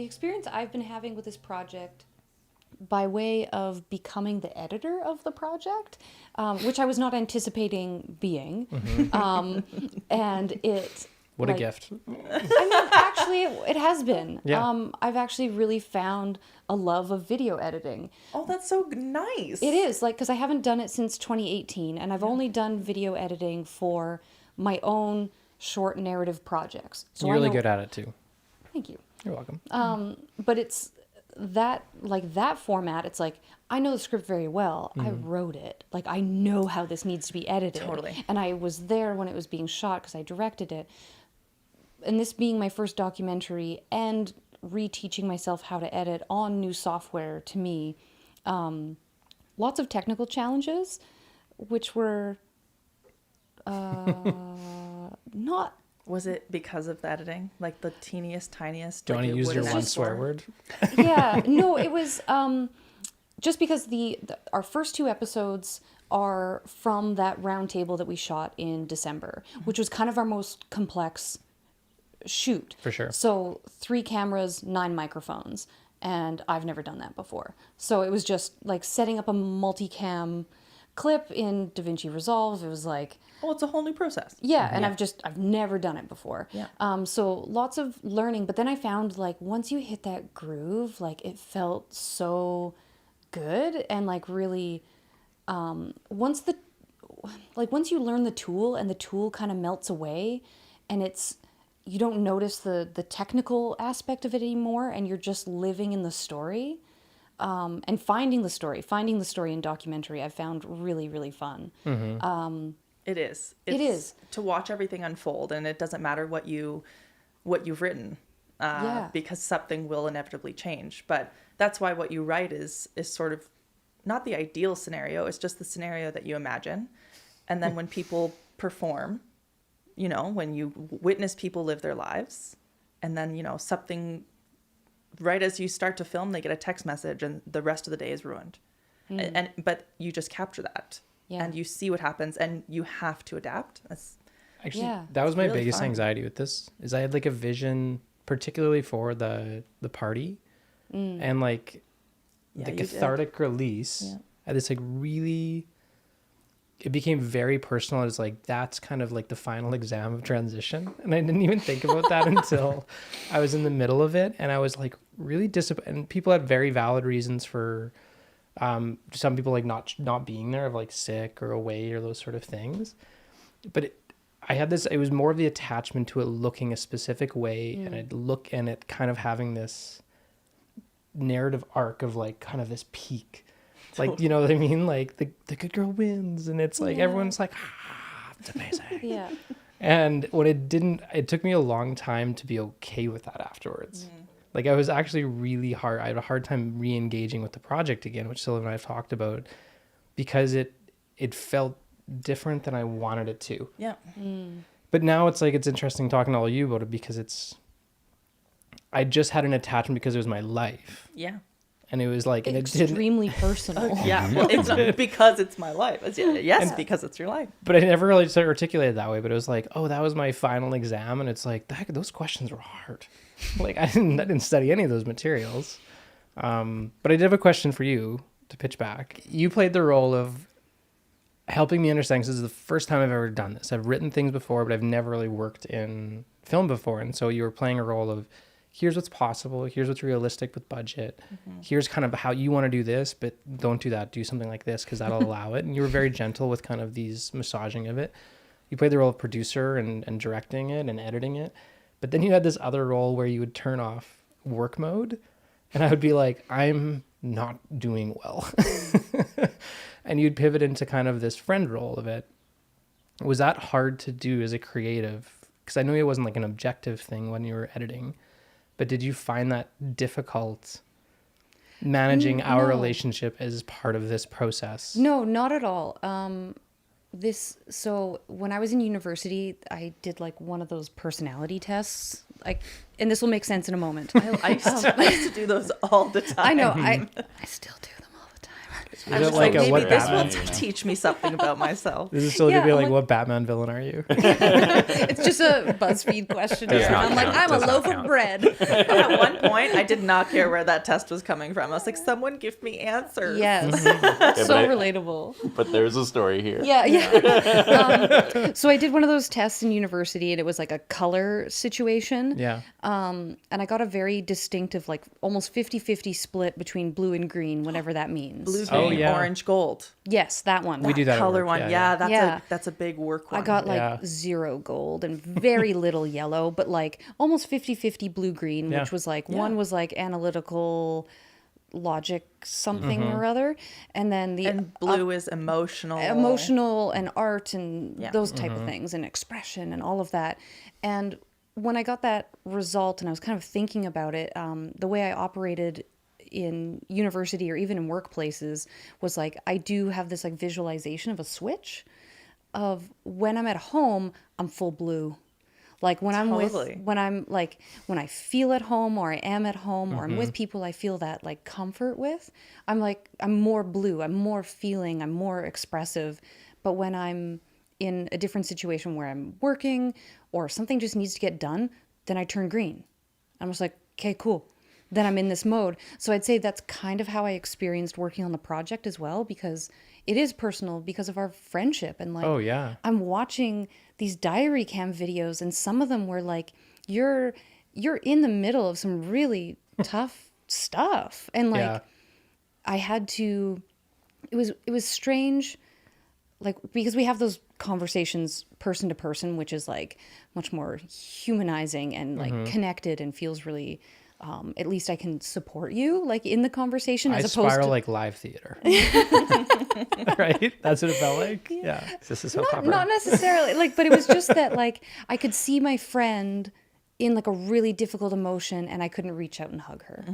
experience I've been having with this project by way of becoming the editor of the project, which I was not anticipating being. And it... What a gift. I mean, actually, it has been. Yeah. I've actually really found a love of video editing. Oh, that's so nice. It is, like, because I haven't done it since 2018, and I've only done video editing for my own short narrative projects. So You're really good at it, too. Thank you. You're welcome. But it's that, like, that format, it's like, I know the script very well. I wrote it. Like, I know how this needs to be edited. Totally. And I was there when it was being shot because I directed it. And this being my first documentary and reteaching myself how to edit on new software, to me, lots of technical challenges, which were not... Was it because of the editing? Like the teeniest, tiniest? Do you want to use your one just swear word? Yeah, no, it was just because our first 2 episodes are from that round table that we shot in December, which was kind of our most complex shoot. For sure. So 3 cameras, 9 microphones, and I've never done that before. So it was just like setting up a multicam clip in DaVinci Resolve. It was like... Oh, it's a whole new process. Yeah, and I've never done it before. Yeah. So lots of learning, but then I found, like, once you hit that groove, like, it felt so good, and, like, really, once you learn the tool and the tool kind of melts away, and you don't notice the technical aspect of it anymore, and you're just living in the story, and finding the story in documentary, I've found really, really fun. It is. It is. To watch everything unfold, and it doesn't matter what you've written, because something will inevitably change. But that's why what you write is sort of not the ideal scenario. It's just the scenario that you imagine. And then when people perform, you know, when you witness people live their lives, and then, you know, something, right as you start to film, they get a text message and the rest of the day is ruined. But you just capture that. Yeah. And you see what happens, and you have to adapt. Actually, that was my really biggest fun. anxiety with this, is I had like a vision, particularly for the party, and like the cathartic release. Yeah. I had this like really, it became very personal. It's like, that's kind of like the final exam of transition. And I didn't even think about that until I was in the middle of it. And I was like really disappointed. And people had very valid reasons for some people like not being there, of like sick or away or those sort of things. But it was more of the attachment to it looking a specific way, and it kind of having this narrative arc of like kind of this peak, like, you know what I mean? Like the good girl wins, and it's like, everyone's like, it's amazing. Yeah. And when it took me a long time to be okay with that afterwards. Like, I was actually I had a hard time re-engaging with the project again, which Sylvan and I have talked about, because it felt different than I wanted it to. Yeah. But now it's like, it's interesting talking to all you about it, because I just had an attachment because it was my life. Yeah. And it was like... extremely personal. Yeah. Well, it's not because it's my life. Because it's your life. But I never really articulated it that way. But it was like, oh, that was my final exam. And it's like, those questions were hard. Like, I didn't study any of those materials. But I did have a question for you to pitch back. You played the role of helping me understand, because this is the first time I've ever done this. I've written things before, but I've never really worked in film before. And so you were playing a role of, here's what's possible, here's what's realistic with budget, here's kind of how you want to do this, but don't do that, do something like this, because that'll allow it. And you were very gentle with kind of these massaging of it. You played the role of producer and directing it and editing it. But then you had this other role where you would turn off work mode, and I would be like, I'm not doing well. And you'd pivot into kind of this friend role of it. Was that hard to do as a creative? Because I know it wasn't like an objective thing when you were editing, but did you find that difficult managing our relationship as part of this process? No, not at all. So when I was in university, I did like one of those personality tests, like, and this will make sense in a moment. I used to do those all the time. I know. I still do them all the time. It's I was it just like like, a maybe what this Batman? will teach me something about myself. Is it still Yeah, gonna be I'm like, like- what Batman villain are you? It's just a BuzzFeed questionnaire. Does And not I'm like, count. I'm a Does not loaf of count. bread. At one point, I did not care where that test was coming from. I was like, someone give me answers. Yes. but So I- relatable. But there's a story here. Yeah, yeah. So I did one of those tests in university, and it was like a color situation. Yeah. And I got a very distinctive, like almost 50-50 split between blue and green, whatever that means. Blue, Oh, green, yeah. orange, gold. Yes, that one. We do that at Color work, one. yeah, Yeah, Yeah. that's a big work one. I got like Yeah. 0 gold and very little yellow, but like almost 50-50 blue green, Yeah. which was like one was like analytical logic something or other, and then the and blue is emotional. emotional and art and Yeah. those type of things and expression and all of that. And when I got that result and I was kind of thinking about it, the way I operated in university or even in workplaces was like I do have this like visualization of a switch of when I'm at home, I'm full blue. Like when I'm Totally. when I feel at home or I am at home or I'm with people I feel that like comfort with, I'm more blue, I'm more feeling, I'm more expressive. But when I'm in a different situation where I'm working or something just needs to get done, then I turn green. I'm just like, okay, cool. Then I'm in this mode. So I'd say that's kind of how I experienced working on the project as well, because it is personal because of our friendship. And like, Oh, yeah. I'm watching these diary cam videos, and some of them were like, you're in the middle of some really tough stuff. And like, Yeah. I had to, it was strange, like, because we have those conversations person to person, which is like much more humanizing and like connected and feels really, at least I can support you like in the conversation I as opposed spiral to like live theater. Right? That's what it felt like. Yeah. This is so proper. not necessarily like, but it was just that like I could see my friend in like a really difficult emotion and I couldn't reach out and hug her.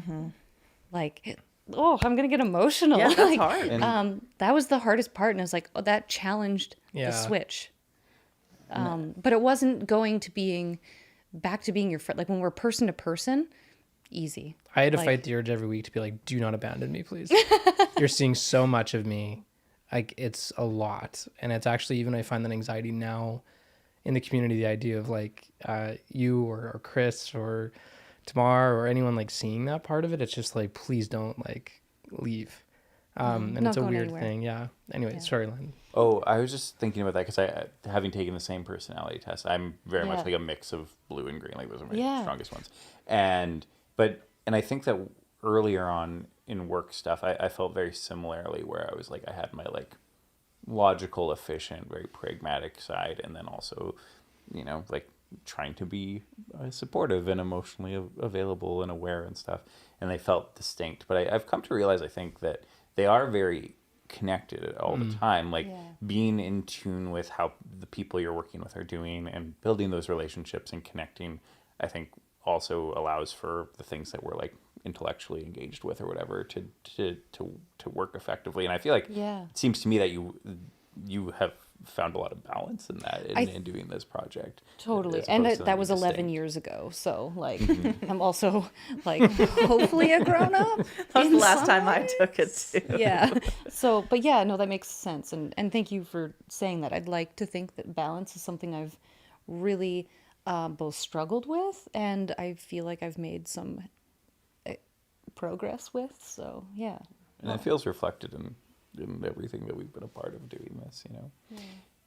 Like, oh, I'm gonna get emotional. Yeah, that's Like, hard. that was the hardest part, and I was like, oh, that challenged Yeah. the switch. But it wasn't going to being back to being your friend. Like when we're person to person, easy. I had to Like- fight the urge every week to be like, do not abandon me, please. You're seeing so much of me. Like, it's a lot. And it's actually, even I find that anxiety now in the community, the idea of like you or Chris or Tamar or anyone like seeing that part of it, it's just like, please don't like leave. And Not it's a going weird anywhere. thing. Yeah. Anyway, sorry, Lynn. Oh, I was just thinking about that because having taken the same personality test, I'm very much Yeah. like a mix of blue and green. Like those are my Yeah. strongest ones. And I think that earlier on in work stuff, I felt very similarly where I was like, I had my like logical, efficient, very pragmatic side, and then also, like trying to be supportive and emotionally available and aware and stuff. And they felt distinct. But I've come to realize, I think that they are very connected all the time, like being in tune with how the people you're working with are doing and building those relationships and connecting, I think also allows for the things that we're like intellectually engaged with or whatever to work effectively. And I feel like Yeah. it seems to me that you have found a lot of balance in that in doing this project. Totally. as And opposed to that was something 11 distinct. years ago. So like, I'm also like, hopefully a grown up. That was the last time I took it too. Yeah. So, but yeah, no, that makes sense. And thank you for saying that. I'd like to think that balance is something I've really both struggled with and I feel like I've made some progress with. So yeah. And it feels reflected in everything that we've been a part of doing this,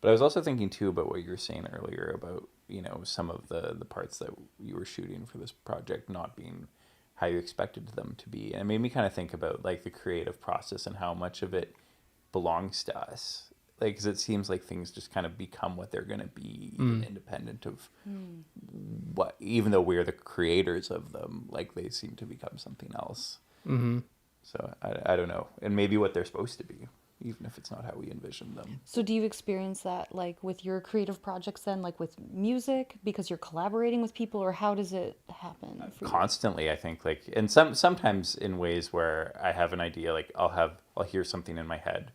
But I was also thinking too about what you were saying earlier about, some of the parts that you were shooting for this project not being how you expected them to be. And it made me kind of think about like the creative process and how much of it belongs to us. Like, because it seems like things just kind of become what they're going to be, even independent of what, even though we're the creators of them, like they seem to become something else. Mm-hmm. So I don't know. And maybe what they're supposed to be, even if it's not how we envision them. So do you experience that like with your creative projects then, like with music, because you're collaborating with people, or how does it happen for you? Constantly, I think, like, and sometimes in ways where I have an idea, like I'll hear something in my head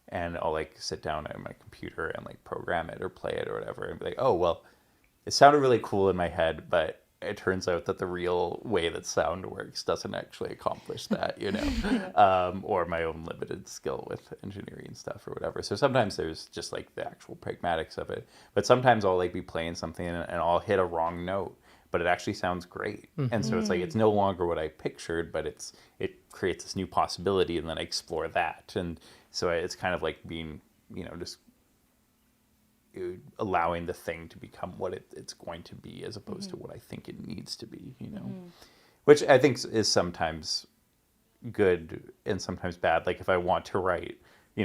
and I'll like sit down at my computer and like program it or play it or whatever and be like, oh, well, it sounded really cool in my head, but it turns out that the real way that sound works doesn't actually accomplish that, or my own limited skill with engineering and stuff or whatever. So sometimes there's just like the actual pragmatics of it, but sometimes I'll like be playing something and I'll hit a wrong note, but it actually sounds great. And so it's like, it's no longer what I pictured, but it creates this new possibility, and then I explore that. And so it's kind of like being, just allowing the thing to become what it's going to be, as opposed to what I think it needs to be, which I think is sometimes good and sometimes bad. Like if I want to write,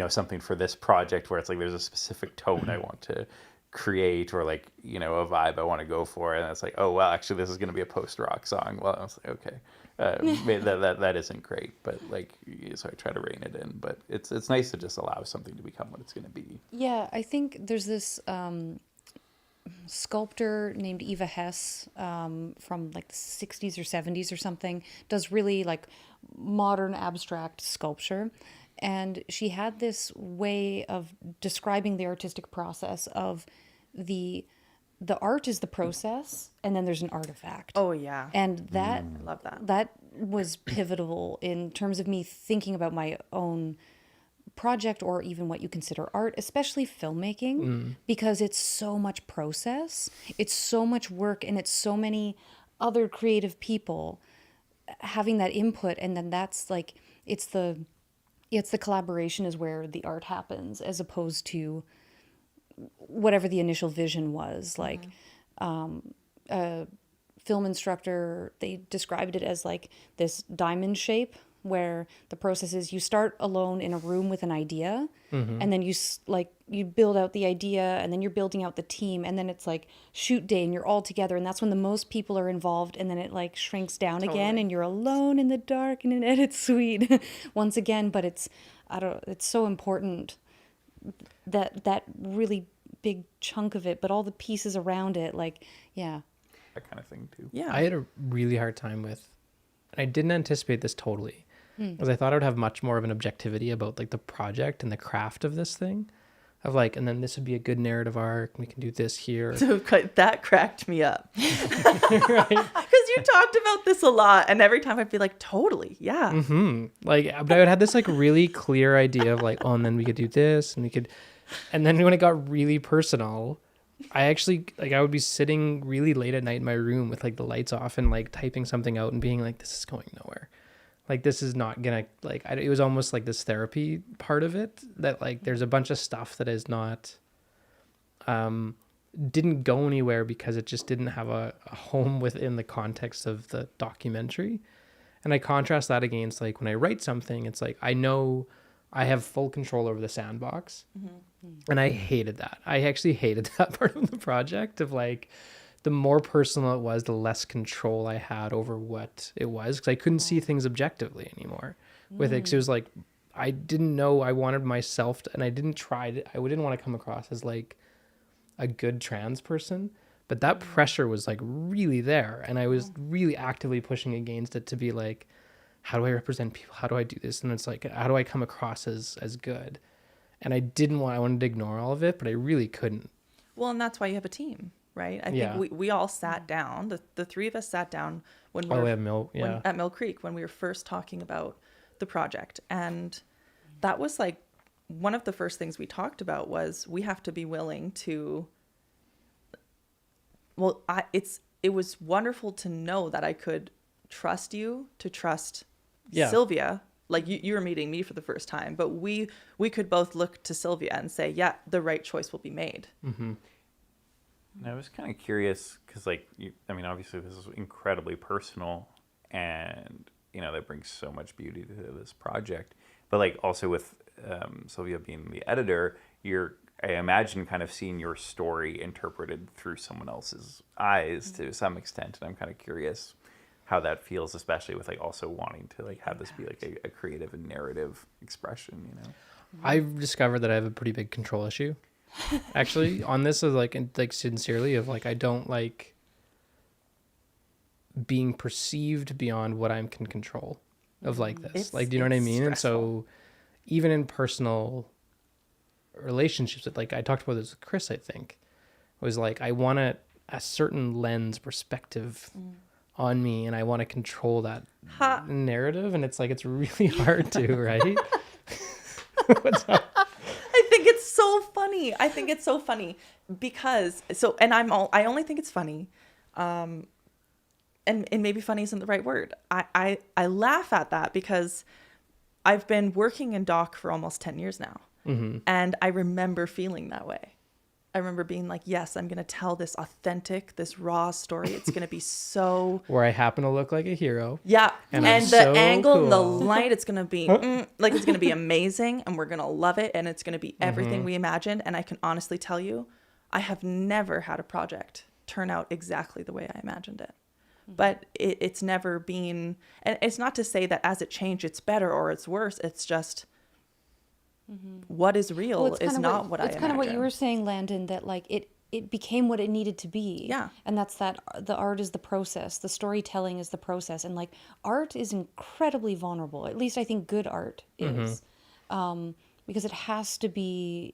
something for this project where it's like there's a specific tone I want to create, or like, a vibe I want to go for, and it's like, oh well, actually this is going to be a post-rock song. Well, I was like, okay, that isn't great, but like, so I try to rein it in. But it's nice to just allow something to become what it's going to be. Yeah, I think there's this sculptor named Eva Hess from like the 60s or 70s or something, does really like modern abstract sculpture. And she had this way of describing the artistic process of the art is the process, and then there's an artifact. Oh yeah. And that I love that. That was pivotal in terms of me thinking about my own project, or even what you consider art, especially filmmaking, because it's so much process, it's so much work, and it's so many other creative people having that input. And then that's like, it's the collaboration is where the art happens, as opposed to whatever the initial vision was. Like a film instructor, they described it as like this diamond shape, where the process is you start alone in a room with an idea, and then you build out the idea, and then you're building out the team, and then it's like shoot day and you're all together, and that's when the most people are involved, and then it like shrinks down again, and you're alone in the dark in an edit suite once again. But it's so important that really big chunk of it, but all the pieces around it, like, yeah. That kind of thing too. Yeah. I had a really hard time with, and I didn't anticipate this totally, because I thought I would have much more of an objectivity about like the project and the craft of this thing, of like, and then this would be a good narrative arc, we can do this here. So that cracked me up. Right. Because you talked about this a lot, and every time I'd be like, totally, yeah. Like, but I would have this like really clear idea of like, oh, and then we could do this, and then when it got really personal, I actually, like, I would be sitting really late at night in my room with like the lights off and like typing something out and being like, this is going nowhere. Like, this is not gonna, like, it was almost like this therapy part of it, that like there's a bunch of stuff that is not, didn't go anywhere because it just didn't have a home within the context of the documentary. And I contrast that against like when I write something, it's like, I know I have full control over the sandbox. And I hated that. I actually hated that part of the project, of like, the more personal it was, the less control I had over what it was, because I couldn't see things objectively anymore with it. Because it was like, I didn't know, I wanted myself to, and I didn't want to come across as like a good trans person, but that pressure was like really there, and I was really actively pushing against it to be like, how do I represent people? How do I do this? And it's like, how do I come across as good? And I wanted to ignore all of it, but I really couldn't. Well, and that's why you have a team, right? I think we all sat down, the three of us sat down when at Mill Creek, when we were first talking about the project. And that was like, one of the first things we talked about was, we have to be willing to, well, it was wonderful to know that I could trust you, to trust Sylvia. Like, you were meeting me for the first time, but we could both look to Sylvia and say, yeah, the right choice will be made. And I was kind of curious, because like, obviously this is incredibly personal, and that brings so much beauty to this project. But like, also with Sylvia being the editor, I imagine kind of seeing your story interpreted through someone else's eyes to some extent, and I'm kind of curious how that feels, especially with like also wanting to like have this be like a creative and narrative expression. I've discovered that I have a pretty big control issue, actually, on this, of like sincerely, of like, I don't like being perceived beyond what I can control of like this. Like, do you know what I mean? Stressful. And so even in personal relationships, like I talked about this with Chris, I think, was like, I want to a certain lens perspective on me, and I want to control that narrative, and it's like it's really hard to, right? What's up? I think it's so funny. I think it's so funny because I only think it's funny. And maybe funny isn't the right word. I laugh at that because I've been working in doc for almost 10 years now. And I remember feeling that way. I remember being like, yes, I'm going to tell this authentic, this raw story. It's going to be so... Where I happen to look like a hero. Yeah. And the so angle, cool. the light, it's going to be like, it's going to be amazing. And we're going to love it. And it's going to be everything we imagined. And I can honestly tell you, I have never had a project turn out exactly the way I imagined it. But it's never been... And it's not to say that as it changed, it's better or it's worse. It's just... what is real is not what I imagine. It's kind of what you were saying, Landon, that like it became what it needed to be. Yeah. And that's that the art is the process, the storytelling is the process. And like art is incredibly vulnerable. At least I think good art is. Because it has to be,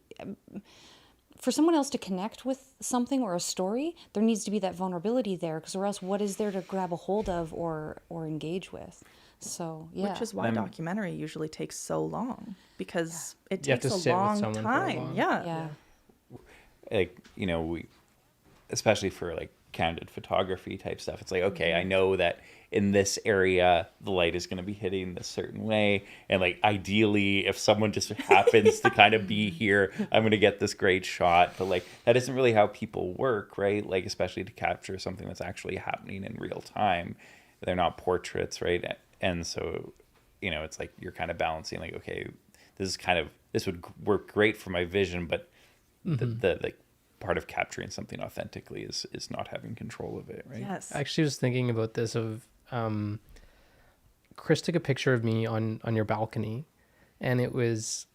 for someone else to connect with something or a story, there needs to be that vulnerability there, because or else what is there to grab a hold of or engage with? So, yeah. Which is why documentary usually takes so long, because it You have takes to a sit with long someone for a time. long- Yeah. Like, you know, we, especially for like candid photography type stuff, it's like, okay, I know that in this area the light is going to be hitting this certain way, and like ideally if someone just happens to kind of be here, I'm going to get this great shot. But like that isn't really how people work, right? Like especially to capture something that's actually happening in real time. They're not portraits, right? And so, you know, it's like you're kind of balancing like, okay, this would work great for my vision, but the like part of capturing something authentically is not having control of it, right? Yes. I actually was thinking about this of Chris took a picture of me on your balcony, and it was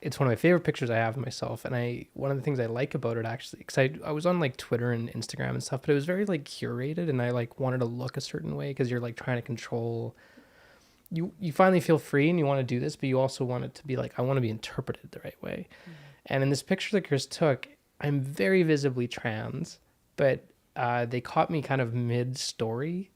it's one of my favorite pictures I have of myself. And one of the things I like about it actually, because I was on like Twitter and Instagram and stuff, but it was very like curated, and I like wanted to look a certain way because you're like trying to control. You finally feel free and you want to do this, but you also want it to be like, I want to be interpreted the right way. And in this picture that Chris took, I'm very visibly trans, but they caught me kind of mid-story,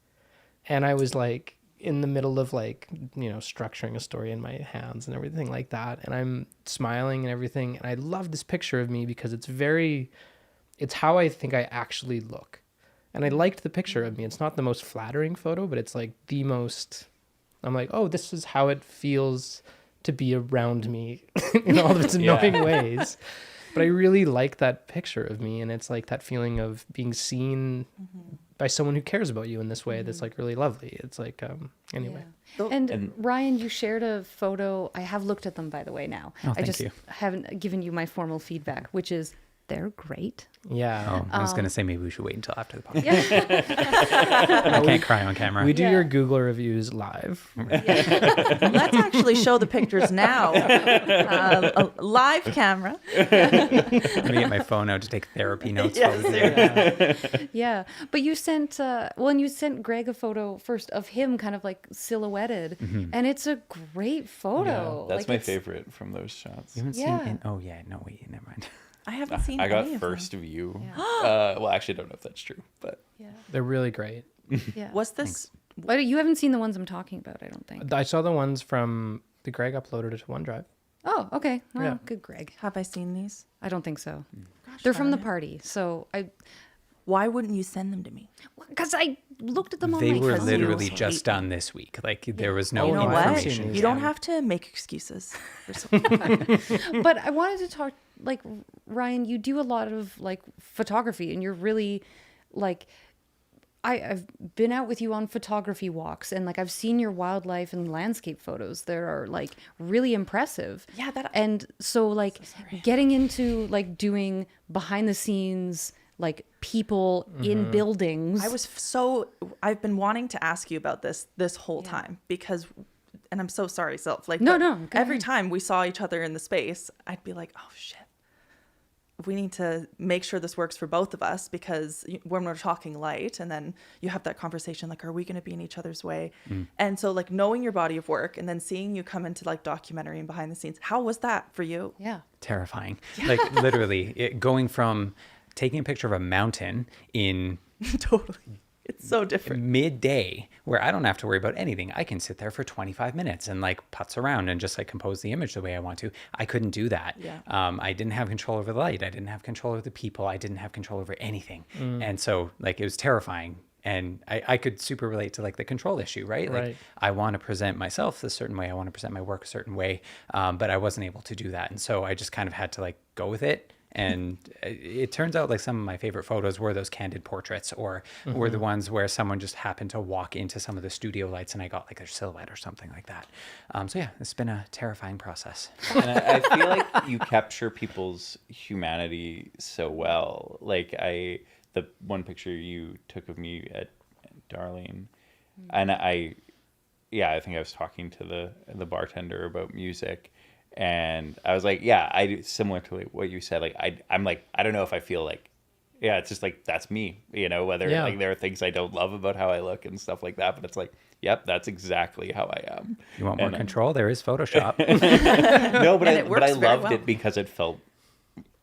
and I was like in the middle of like, you know, structuring a story in my hands and everything like that, and I'm smiling and everything, and I love this picture of me because it's how I think I actually look. And I liked the picture of me. It's not the most flattering photo, but it's like the most, I'm like, oh, this is how it feels to be around me in all of its annoying ways. But I really like that picture of me, and it's like that feeling of being seen by someone who cares about you in this way that's like really lovely. It's like, anyway. Yeah. And Ryan, you shared a photo. I have looked at them, by the way, now. Oh, I thank just you. haven't given you my formal feedback, which is they're great. Yeah. Oh, I was going to say maybe we should wait until after the podcast. I can't cry on camera. We do your Google reviews live. Let's actually show the pictures now. A live camera. Let me get my phone out to take therapy notes. Yes, while we do it. Yeah. But you sent, and you sent Greg a photo first of him kind of like silhouetted, and it's a great photo. That's my favorite from those shots. You haven't Yeah. seen it? Oh, yeah. No, wait. Never mind. I haven't seen I got any of first them. view. Yeah. Well, actually, I don't know if that's true, but Yeah. They're really great. Yeah. Was this... But you haven't seen the ones I'm talking about, I don't think. I saw the ones from the Greg uploaded it to OneDrive. Oh, okay. Well, Yeah. good, Greg. Have I seen these? I don't think so. Gosh, They're from the darn it. party, so Why wouldn't you send them to me? because I looked at them on They my were phone. literally just done this week. Like there was no You know no, I haven't what? seen information. these. You don't have to make excuses. For something. But I wanted to talk, like, Ryan, you do a lot of like photography, and you're really like, I've been out with you on photography walks, and like I've seen your wildlife and landscape photos that are like really impressive. Yeah, that- And so like getting into like doing behind the scenes, like people in buildings. I've been wanting to ask you about this whole time because, and I'm so sorry, Sylph. Like, No, but no, go every ahead. time we saw each other in the space, I'd be like, oh shit. We need to make sure this works for both of us, because when we're talking light and then you have that conversation, like, are we going to be in each other's way? And so like knowing your body of work and then seeing you come into like documentary and behind the scenes, how was that for you? Yeah. Terrifying. Like literally going from taking a picture of a mountain in Totally. It's so different. midday where I don't have to worry about anything. I can sit there for 25 minutes and like putz around and just like compose the image the way I want to. I couldn't do that. Yeah. I didn't have control over the light. I didn't have control over the people. I didn't have control over anything. And so like it was terrifying. And I could super relate to like the control issue, right? Like Right. I want to present myself a certain way. I want to present my work a certain way. But I wasn't able to do that. And so I just kind of had to like go with it. And it turns out like some of my favorite photos were those candid portraits or were the ones where someone just happened to walk into some of the studio lights and I got like their silhouette or something like that. So yeah, it's been a terrifying process. And I feel like you capture people's humanity so well. Like the one picture you took of me at Darlene, and I think I was talking to the bartender about music, and I was like, yeah, similar to like what you said. Like I'm like, I don't know if I feel like, yeah, it's just like that's me, whether like there are things I don't love about how I look and stuff like that, but it's like, yep, that's exactly how I am. You want more control? There is Photoshop. No, but And it works I very loved well. it because it felt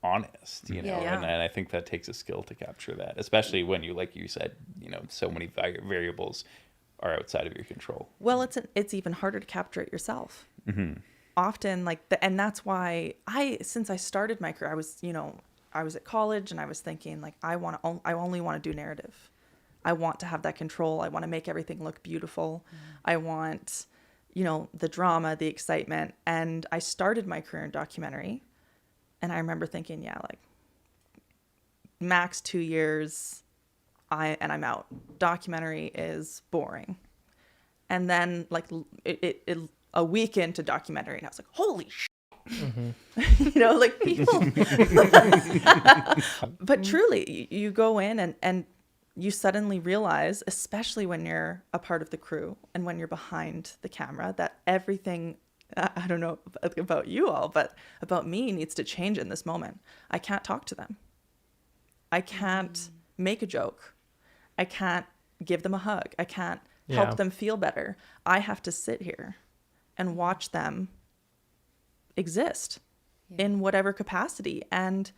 honest, Yeah. and I think that takes a skill to capture that, especially when you, like you said, so many variables are outside of your control. Well, it's even harder to capture it yourself. Often, and that's why since I started my career, I was at college and I was thinking like I only want to do narrative. I want to have that control. I want to make everything look beautiful. I want, the drama, the excitement. And I started my career in documentary. And I remember thinking, yeah, like max 2 years, I'm out. Documentary is boring. And then like a week into documentary, and I was like, holy shit. Like people. But truly, you go in and you suddenly realize, especially when you're a part of the crew and when you're behind the camera, that everything, I don't know about you all, but about me, needs to change in this moment. I can't talk to them. I can't make a joke. I can't give them a hug. I can't help them feel better. I have to sit here and watch them exist in whatever capacity. And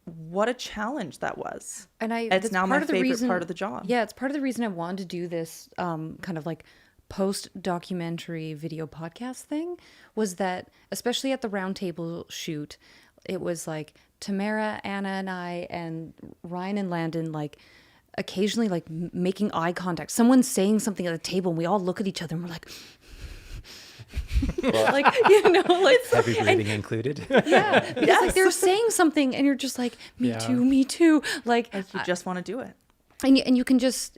what a challenge that was. And it's now my favorite part of the job. Yeah, it's part of the reason I wanted to do this kind of like post-documentary video podcast thing, was that, especially at the roundtable shoot, it was like Tamara, Anna, and I, and Ryan and Landon, like occasionally like making eye contact. Someone's saying something at the table and we all look at each other and we're like... like, like heavy breathing included. Yeah, because like they're saying something and you're just like, me too. Like you just want to do it. And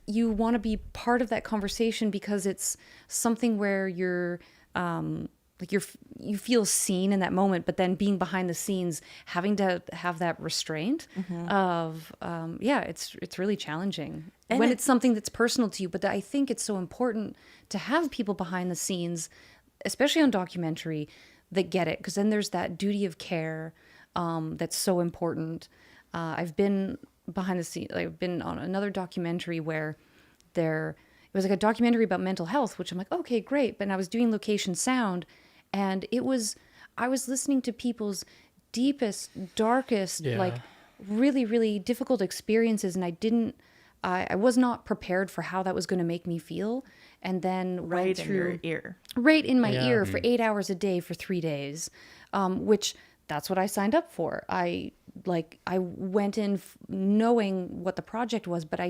you want to be part of that conversation because it's something where you're like you feel seen in that moment, but then being behind the scenes, having to have that restraint of it's really challenging when it's something that's personal to you. But I think it's so important to have people behind the scenes, especially on documentary, that get it, because then there's that duty of care that's so important. I've been behind the scenes. I've been on another documentary where it was like a documentary about mental health, which I'm like, okay, great. But I was doing location sound, and I was listening to people's deepest, darkest, like really, really difficult experiences, and I was not prepared for how that was going to make me feel. And then right in your ear, right in my ear for 8 hours a day for 3 days, which that's what I signed up for. I went in knowing what the project was, but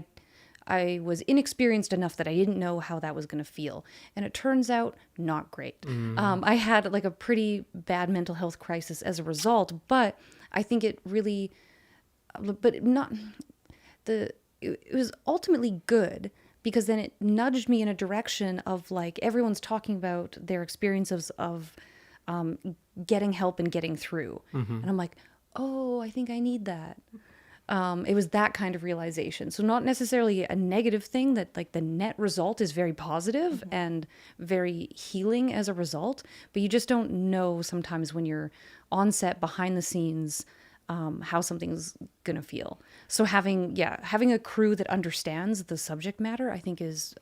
I was inexperienced enough that I didn't know how that was going to feel. And it turns out not great. I had like a pretty bad mental health crisis as a result, but I think it really, it was ultimately good, because then it nudged me in a direction of like, everyone's talking about their experiences of getting help and getting through. And I'm like, oh, I think I need that. It was that kind of realization. So not necessarily a negative thing, that like the net result is very positive and very healing as a result, but you just don't know sometimes when you're on set behind the scenes how something's gonna feel. So having a crew that understands the subject matter, I think, is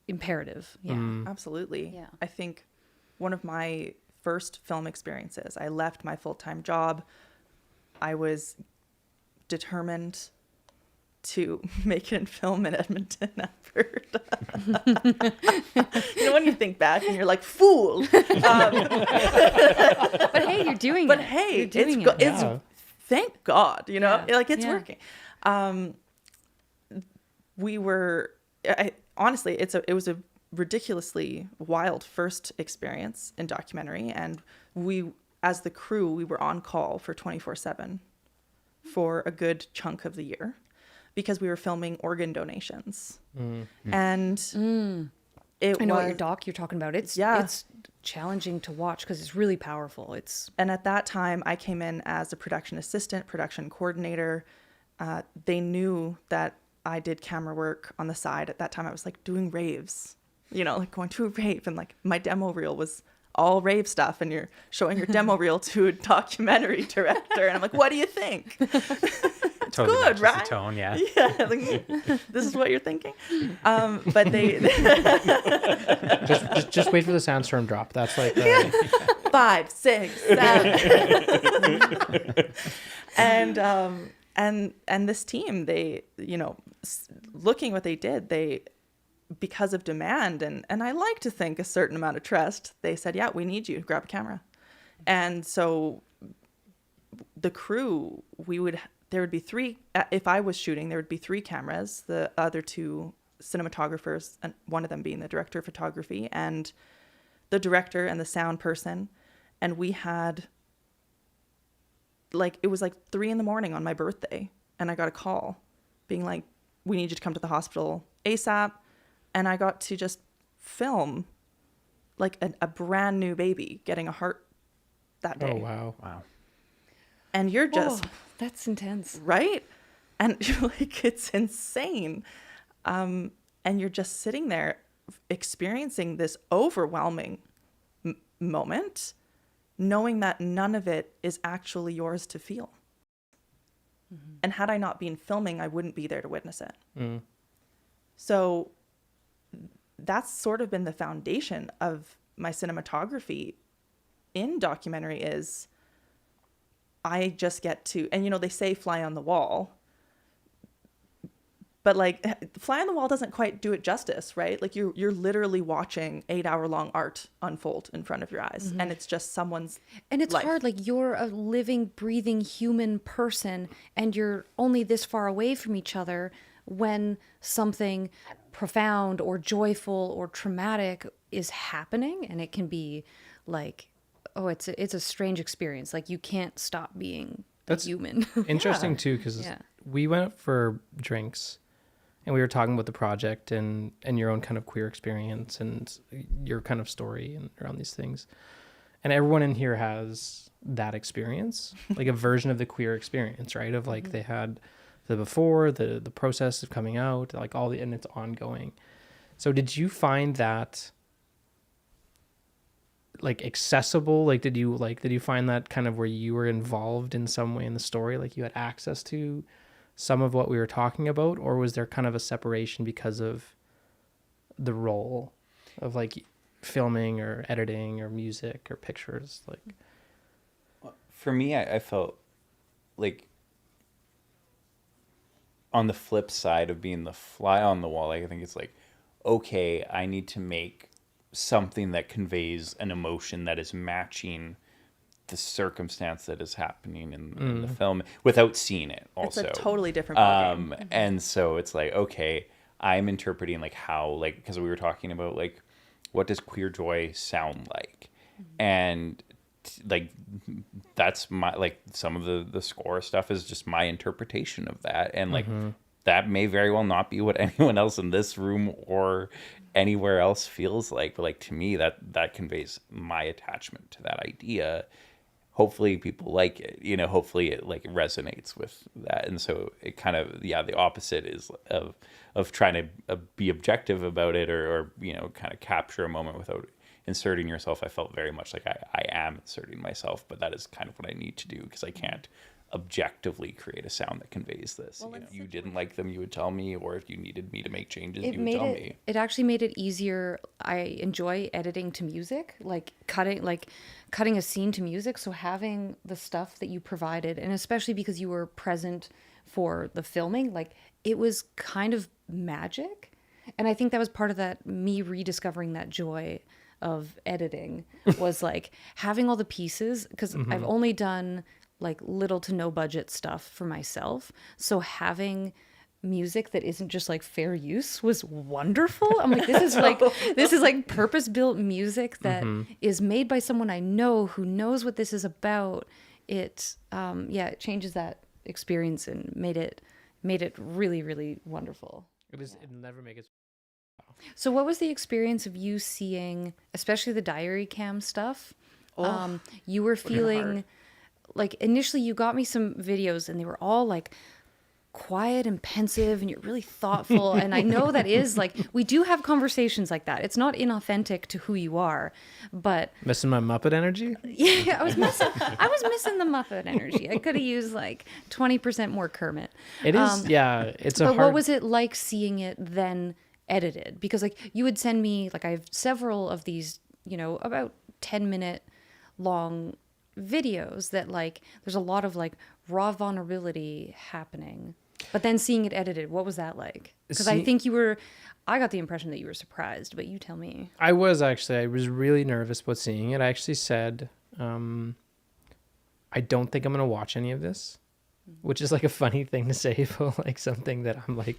imperative. Absolutely. Yeah. I think one of my first film experiences, I left my full-time job. I was determined to make it in film in Edmonton, Alberta. You know, when you think back and you're like, fool. But hey, you're doing But it. hey, You're doing it's, it. Yeah. thank God, you know, Yeah. like it's Yeah. working. We were, honestly, it was a ridiculously wild first experience in documentary. And we, as the crew, we were on call for 24/7 for a good chunk of the year because we were filming organ donations. And it I know was, what your doc you're talking about. It's Yeah. it's challenging to watch because it's really powerful. It's and at that time, I came in as a production assistant, production coordinator. They knew that I did camera work on the side. At that time, I was like doing raves, you know, like going to a rave, and like my demo reel was all rave stuff, and you're showing your demo reel to a documentary director, and I'm like, what do you think? Totally good, matches right? the tone, yeah. Yeah, like, this is what you're thinking. But they Just wait for the sandstorm drop. That's like 5, 6, 7. And this team, they, you know, looking what they did, they, because of demand and I like to think a certain amount of trust, they said, yeah, we need you to grab a camera. And so the crew, there would be 3, if I was shooting, there would be 3 cameras, the other 2 cinematographers, and one of them being the director of photography, and the director and the sound person. And we had, like, it was like 3 a.m. on my birthday, and I got a call being like, we need you to come to the hospital ASAP. And I got to just film like a brand new baby getting a heart that day. oh wow. Wow. And you're just, that's intense. right? And you're like, it's insane. And you're just sitting there experiencing this overwhelming moment, knowing that none of it is actually yours to feel. And had I not been filming, I wouldn't be there to witness it. So that's sort of been the foundation of my cinematography in documentary is I just get to, and you know, they say fly on the wall, but like fly on the wall doesn't quite do it justice, right? Like you're literally watching 8-hour-long art unfold in front of your eyes, and it's just someone's And it's life. hard, like you're a living, breathing human person and you're only this far away from each other when something profound or joyful or traumatic is happening. And it can be like, oh, it's a strange experience. Like you can't stop being That's human. Interesting too, because Yeah. we went for drinks and we were talking about the project and your own kind of queer experience and your kind of story and around these things. And everyone in here has that experience, like a version of the queer experience, right? Of like they had the before, the process of coming out, like all the, and it's ongoing. So did you find that like accessible? Like did you find that kind of where you were involved in some way in the story, like you had access to some of what we were talking about, or was there kind of a separation because of the role of like filming or editing or music or pictures? Like For me, I felt like on the flip side of being the fly on the wall, I think it's like, okay, I need to make something that conveys an emotion that is matching the circumstance that is happening in the film without seeing it also. It's a totally different ballgame. And so it's like, okay, I'm interpreting like how, like, because we were talking about like, what does queer joy sound like? And like, that's my, like some of the score stuff is just my interpretation of that. And like, that may very well not be what anyone else in this room or anywhere else feels like. But like, to me, that conveys my attachment to that idea. Hopefully people like it, you know, hopefully it like resonates with that. And so it kind of, yeah, the opposite is of trying to be objective about it or, you know, kind of capture a moment without inserting yourself. I felt very much like I am inserting myself, but that is kind of what I need to do because I can't objectively create a sound that conveys this. You know, if you didn't like them, you would tell me, or if you needed me to make changes, you would tell me. It actually made it easier. I enjoy editing to music, like cutting a scene to music. So having the stuff that you provided, and especially because you were present for the filming, like it was kind of magic. And I think that was part of that, me rediscovering that joy of editing was like having all the pieces, because I've only done like little to no budget stuff for myself. So having music that isn't just like fair use was wonderful. I'm like, this is like purpose built music that is made by someone I know who knows what this is about. It it changes that experience and made it really, really wonderful. It'll never make it. So what was the experience of you seeing, especially the diary cam stuff? You were feeling like, initially you got me some videos and they were all like quiet and pensive and you're really thoughtful. And I know that is like, we do have conversations like that. It's not inauthentic to who you are, but Missing my Muppet energy? yeah, I was missing the Muppet energy. I could have used like 20% more Kermit. It is, it's a But hard... what was it like seeing it then edited? Because like you would send me, like I have several of these, about 10-minute long videos that like, there's a lot of like raw vulnerability happening. But then seeing it edited, what was that like? Because I think I got the impression that you were surprised, but you tell me. I was really nervous about seeing it. I actually said, I don't think I'm going to watch any of this, which is like a funny thing to say about like something that I'm like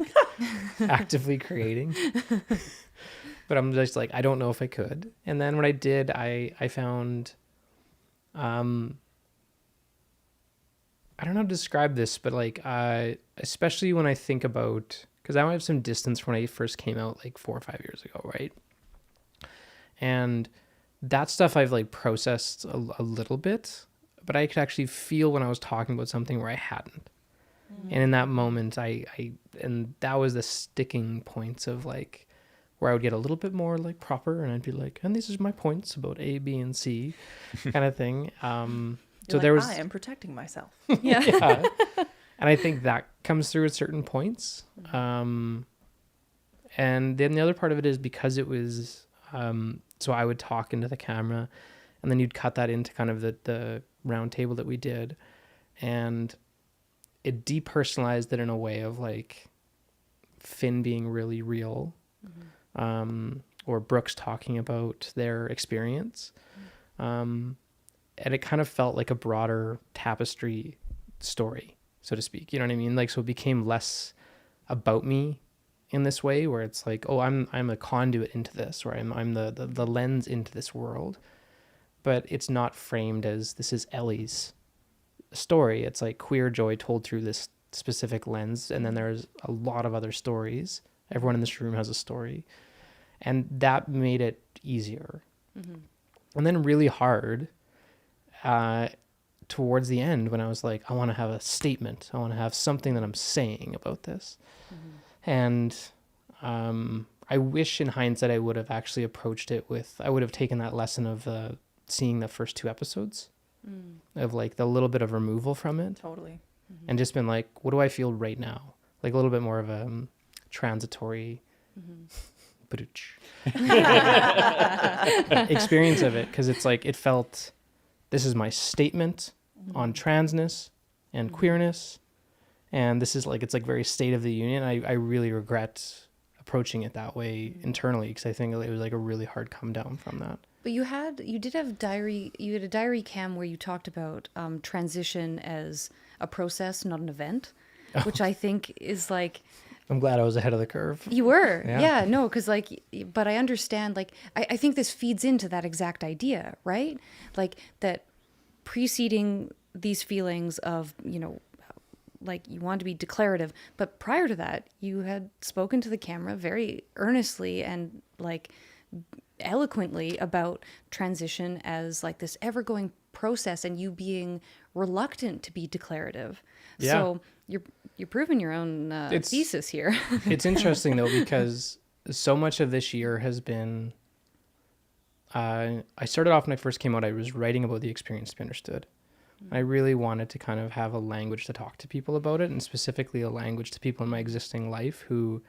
actively creating. But I'm just like, I don't know if I could. And then when I did, I found, I don't know how to describe this, but like, especially when I think about, because I have some distance from when I first came out like 4 or 5 years ago, right? And that stuff I've like processed a little bit, but I could actually feel when I was talking about something where I hadn't. And in that moment, and that was the sticking points of like, where I would get a little bit more like proper and I'd be like, and these are my points about A, B, and C kind of thing. So there was, I am protecting myself. Yeah. And I think that comes through at certain points. And then the other part of it is because it was, so I would talk into the camera and then you'd cut that into kind of the round table that we did. And it depersonalized it in a way of like Finn being really real, or Brooks talking about their experience. And it kind of felt like a broader tapestry story, so to speak. You know what I mean? Like, so it became less about me in this way where it's like, oh, I'm a conduit into this, or I'm the lens into this world. But it's not framed as this is Ellie's story. It's like queer joy told through this specific lens. And then there's a lot of other stories. Everyone in this room has a story. And that made it easier. And then really hard towards the end when I was like, I want to have a statement. I want to have something that I'm saying about this. And I wish in hindsight I would have actually approached it with, I would have taken that lesson of seeing the first 2 episodes of like the little bit of removal from it. Totally. And just been like, what do I feel right now? Like a little bit more of a transitory experience of it. Because it's like, it felt, this is my statement on transness and queerness. And this is like, it's like very State of the Union. I really regret approaching it that way internally, because I think it was like a really hard come down from that. But you had a diary cam where you talked about transition as a process, not an event, which I think is like, I'm glad I was ahead of the curve. You were. Yeah, no, because like, but I understand, like, I think this feeds into that exact idea, right? Like that preceding these feelings of, like you want to be declarative, but prior to that, you had spoken to the camera very earnestly and like eloquently about transition as like this ever-going process, and you being reluctant to be declarative. Yeah. So you're proving your own thesis here. It's interesting though, because so much of this year has been, I started off when I first came out, I was writing about the experience to be understood. I really wanted to kind of have a language to talk to people about it, and specifically a language to people in my existing life who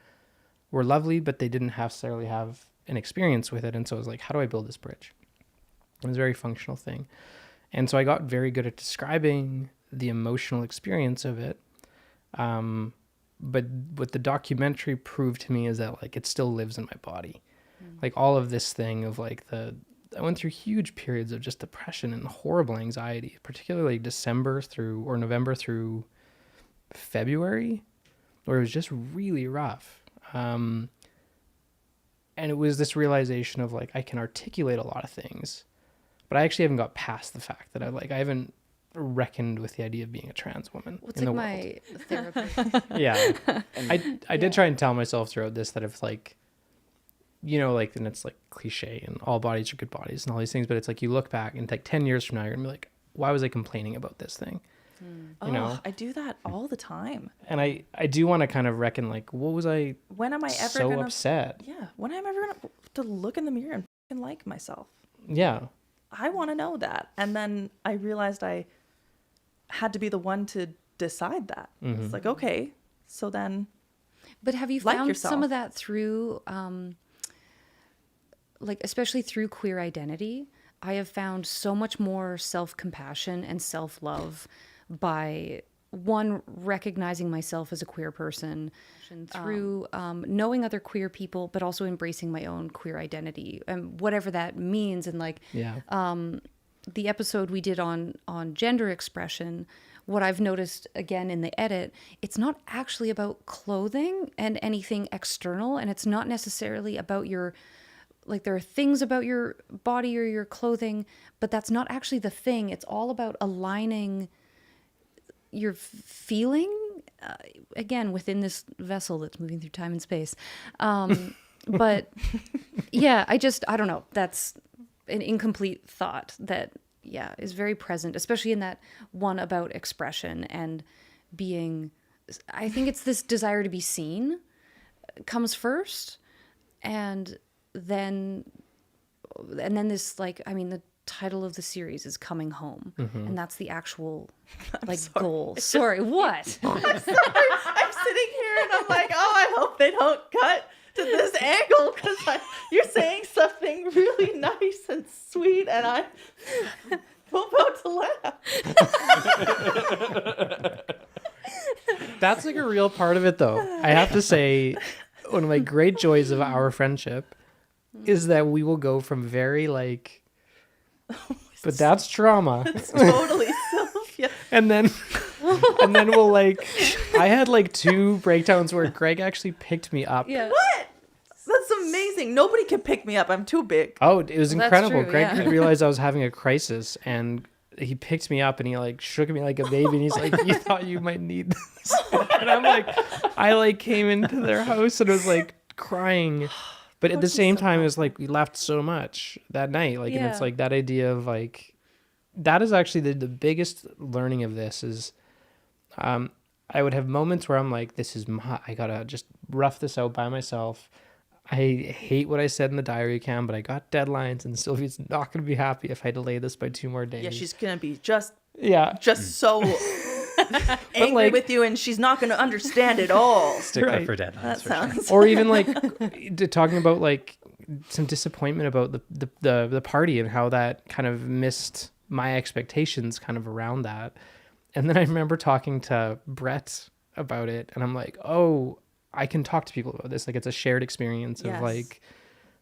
were lovely, but they didn't necessarily have an experience with it. And so I was like, how do I build this bridge? It was a very functional thing. And so I got very good at describing the emotional experience of it. But what the documentary proved to me is that like it still lives in my body. Like all of this thing of like I went through huge periods of just depression and horrible anxiety, particularly November through February, where it was just really rough. And it was this realization of like, I can articulate a lot of things, but I actually haven't got past the fact that I haven't reckoned with the idea of being a trans woman Well, it's in the like world. my therapist. Yeah. I did try and tell myself throughout this that if like, you know, like, and it's like cliche and all bodies are good bodies and all these things, but it's like you look back and like 10 years from now, you're gonna be like, why was I complaining about this thing? You know? I do that all the time. And I do want to kind of reckon like, what was I When am I ever so gonna upset? Yeah, when am I ever gonna to look in the mirror and fucking like myself? Yeah. I want to know that. And then I realized I had to be the one to decide that. It's like, okay, so then But have you Like found yourself. some of that through, like, especially through queer identity? I have found so much more self-compassion and self-love by, one, recognizing myself as a queer person, and through knowing other queer people, but also embracing my own queer identity, and whatever that means. And like, Yeah. the episode we did on gender expression, what I've noticed again in the edit, it's not actually about clothing and anything external, and it's not necessarily about your, like, there are things about your body or your clothing, but that's not actually the thing. It's all about aligning your feeling, again, within this vessel that's moving through time and space. But yeah, I don't know. That's an incomplete thought that, yeah, is very present, especially in that one about expression and being, I think it's this desire to be seen comes first. And then this, like, I mean, the title of the series is Coming Home. And that's the actual goal. Sorry, what? I'm sitting here and I'm like, oh, I hope they don't cut to this angle because you're saying something really nice and sweet and I'm about to laugh. That's like a real part of it though. I have to say, one of my great joys of our friendship is that we will go from very like, but that's trauma. It's totally Sylvia. And then we'll like, I had like 2 breakdowns where Greg actually picked me up. Yeah. What? That's amazing. Nobody can pick me up. I'm too big. Oh, it was That's incredible. true, Greg yeah. realized I was having a crisis and he picked me up and he like shook me like a baby and he's like, you thought you might need this. And I'm like, I like came into their house and was like crying. But at the same time, it was like, we laughed so much that night. Like, and it's Yeah. like that idea of like, that is actually the biggest learning of this is, I would have moments where I'm like, I gotta just rough this out by myself. I hate what I said in the diary cam, but I got deadlines and Sylvia's not going to be happy if I delay this by 2 more days. Yeah, she's going to be just so angry like- with you and she's not going to understand it all. Stickler Right. for deadlines. That for sure. sounds... Or even like talking about like some disappointment about the party and how that kind of missed my expectations kind of around that. And then I remember talking to Brett about it and I'm like, oh, I can talk to people about this. Like it's a shared experience Yes. of like,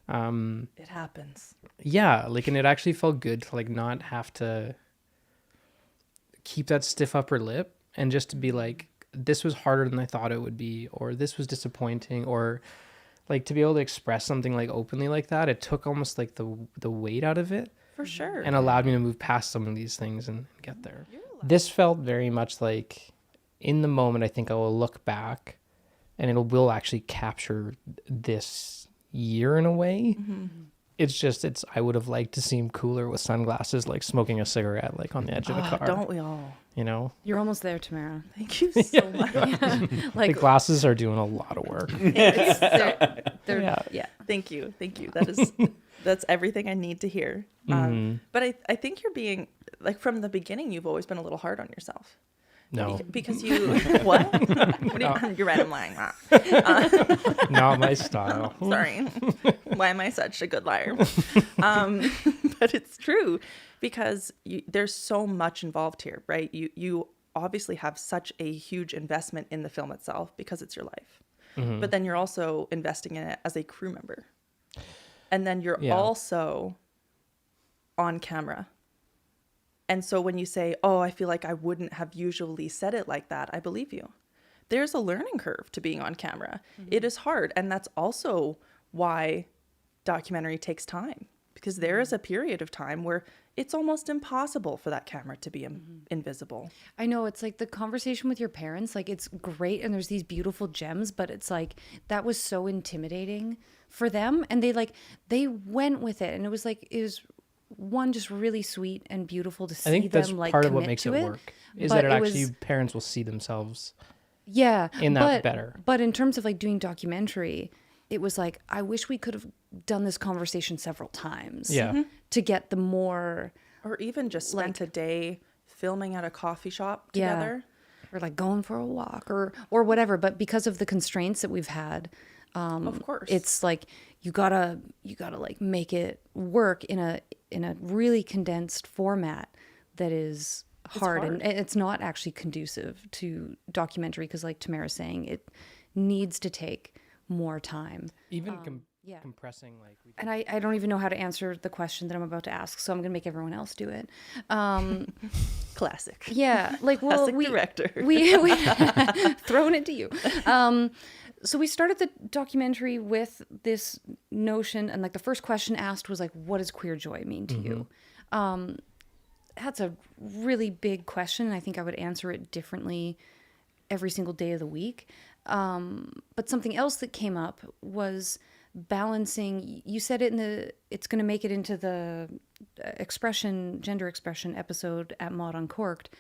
It happens. yeah, like, and it actually felt good to like not have to keep that stiff upper lip and just to be like, this was harder than I thought it would be, or this was disappointing, or like to be able to express something like openly like that. It took almost like the weight out of it For sure. and allowed me to move past some of these things and get there. This felt very much like in the moment, I think I will look back and will actually capture this year in a way. It's I would have liked to seem cooler with sunglasses, like smoking a cigarette, like on the edge of a car. Don't we all? You know, You're almost there, Tamara. Thank you so much. the Like, glasses are doing a lot of work. they're, yeah. Thank you. That's everything I need to hear. But I think you're being, like, from the beginning, you've always been a little hard on yourself. No, Because you, what? You're right, I'm lying. not my style. Sorry. Why am I such a good liar? But it's true because there's so much involved here, right? You obviously have such a huge investment in the film itself because it's your life. But then you're also investing in it as a crew member. And then you're also on camera. And so when you say, oh, I feel like I wouldn't have usually said it like that, I believe you. There's a learning curve to being on camera. It is hard. And that's also why documentary takes time, because there is a period of time where it's almost impossible for that camera to be invisible. I know, it's like the conversation with your parents, like it's great and there's these beautiful gems, but it's like that was so intimidating for them, and they went with it, and it was one, just really sweet and beautiful to see I think that's them like part of commit what makes to it it work, is but that it was- parents will see themselves yeah in that better. But in terms of like doing documentary, it was like, I wish we could have done this conversation several times to get the more, Or even just spent a day filming at a coffee shop together. or like going for a walk or whatever. But because of the constraints that we've had, Of course. it's like you gotta like make it work in a really condensed format that is hard. And it's not actually conducive to documentary, because like Tamara's saying, it needs to take more time. Even compressing, like, And I don't even know how to answer the question that I'm about to ask, so I'm gonna make everyone else do it. Classic. Yeah, like, well, Classic director. we throwing it to you. So we started the documentary with this notion, and like the first question asked was like, what does queer joy mean to you? That's a really big question, and I think I would answer it differently every single day of the week. But something else that came up was balancing. You said it it's going to make it into the gender expression episode at Mod Uncorked,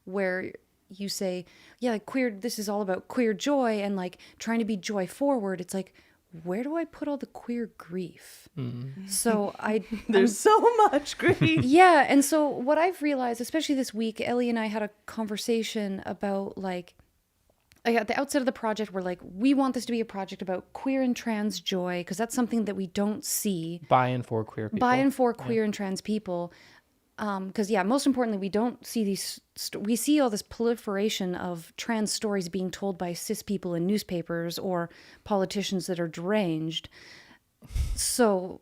where you say, yeah, like queer, this is all about queer joy and like trying to be joy forward. It's like, where do I put all the queer grief? So There's so much grief. yeah. And so what I've realized, especially this week, Ellie and I had a conversation about like at the outset of the project, we're like, we want this to be a project about queer and trans joy, because that's something that we don't see. by and for queer people. By and for queer and trans people. Because, most importantly, we don't see we see all this proliferation of trans stories being told by cis people in newspapers or politicians that are deranged. So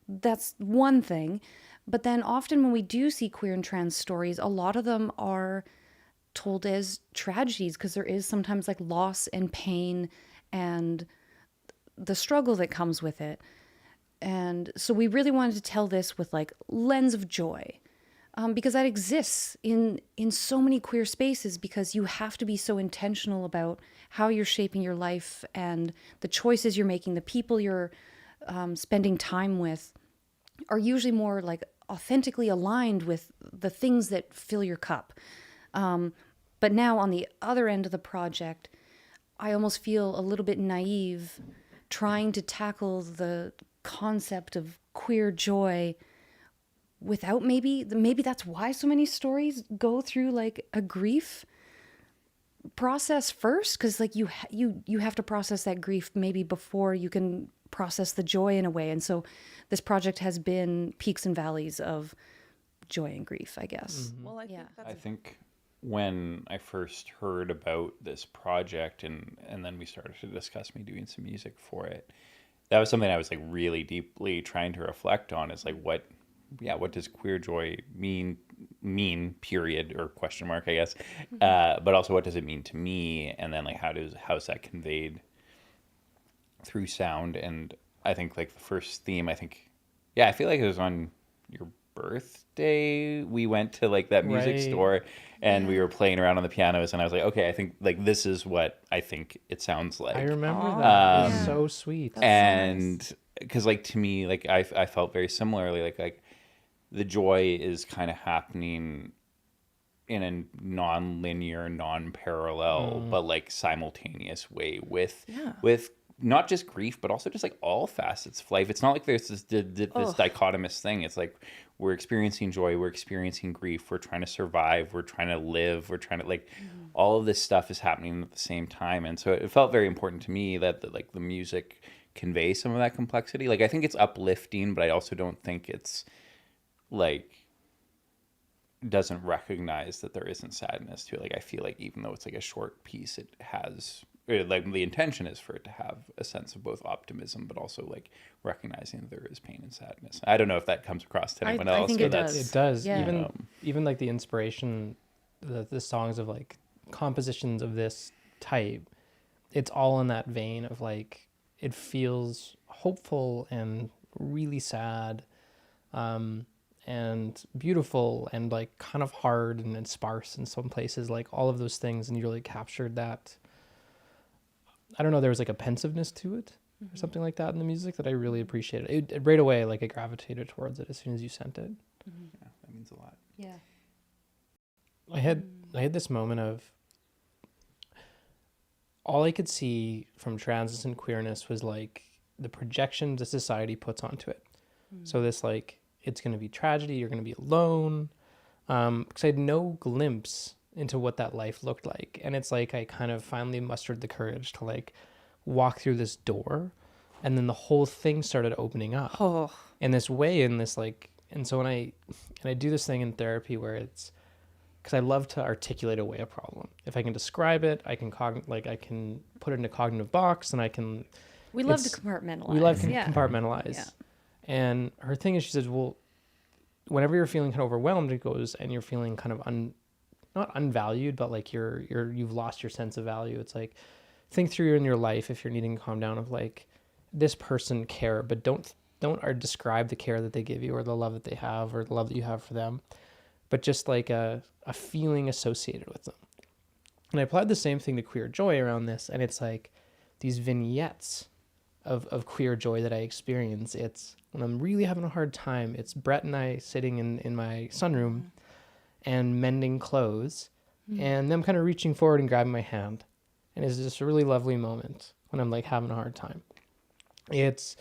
that's one thing. But then often when we do see queer and trans stories, a lot of them are told as tragedies, because there is sometimes like loss and pain and the struggle that comes with it. And so we really wanted to tell this with like lens of joy. Because that exists in so many queer spaces, because you have to be so intentional about how you're shaping your life and the choices you're making. The people you're spending time with are usually more like authentically aligned with the things that fill your cup. But now on the other end of the project, I almost feel a little bit naive trying to tackle the concept of queer joy without maybe that's why so many stories go through like a grief process first, because like you have to process that grief maybe before you can process the joy in a way. And so this project has been peaks and valleys of joy and grief, I guess. Well, I think I think when I first heard about this project and then we started to discuss me doing some music for it, that was something I was like really deeply trying to reflect on, is like what does queer joy mean period, or question mark, I guess. But also, what does it mean to me? And then like how's that conveyed through sound? And I think like the first theme, I feel like it was on your birthday. We went to like that music store and we were playing around on the pianos, and I was like, okay, I think like this is what I think it sounds like. I remember that. It was so sweet. And because like to me, like I felt very similarly, like the joy is kind of happening in a non-linear, non-parallel, but like simultaneous way with not just grief, but also just like all facets of life. It's not like there's this dichotomous thing. It's like we're experiencing joy, we're experiencing grief, we're trying to survive, we're trying to live, we're trying to like all of this stuff is happening at the same time. And so it felt very important to me that like the music conveys some of that complexity. Like I think it's uplifting, but I also don't think it's like doesn't recognize that there isn't sadness to it. Like I feel like even though it's like a short piece, it has like the intention is for it to have a sense of both optimism, but also like recognizing that there is pain and sadness. I don't know if that comes across to anyone I else. think but it that's does. It does. Yeah. Even like the inspiration, the songs of like compositions of this type, it's all in that vein of like, it feels hopeful and really sad, and beautiful and like kind of hard and then sparse in some places, like all of those things. And you really captured that. I don't know, there was like a pensiveness to it or something like that in the music that I really appreciated. It right away, like I gravitated towards it as soon as you sent it. Yeah, that means a lot. Yeah. I had this moment of all I could see from trans and queerness was like the projection the society puts onto it. So this like, it's going to be tragedy, you're going to be alone. Because I had no glimpse into what that life looked like. And it's like I kind of finally mustered the courage to like walk through this door, and then the whole thing started opening up in this way, in this like, and so when I do this thing in therapy where it's, because I love to articulate away a problem. If I can describe it, I can I can put it in a cognitive box, and I can. We love to compartmentalize. We love to yeah. compartmentalize. Yeah. And her thing is, she says, well, whenever you're feeling kind of overwhelmed, it goes, and you're feeling kind of not unvalued, but like you've lost your sense of value. It's like, think through in your life if you're needing to calm down of like, this person care, but don't or describe the care that they give you or the love that they have or the love that you have for them, but just like a feeling associated with them. And I applied the same thing to queer joy around this, and it's like these vignettes of queer joy that I experience. It's when I'm really having a hard time, it's Brett and I sitting in my sunroom and mending clothes, and them kind of reaching forward and grabbing my hand. And it's just a really lovely moment when I'm like having a hard time. It's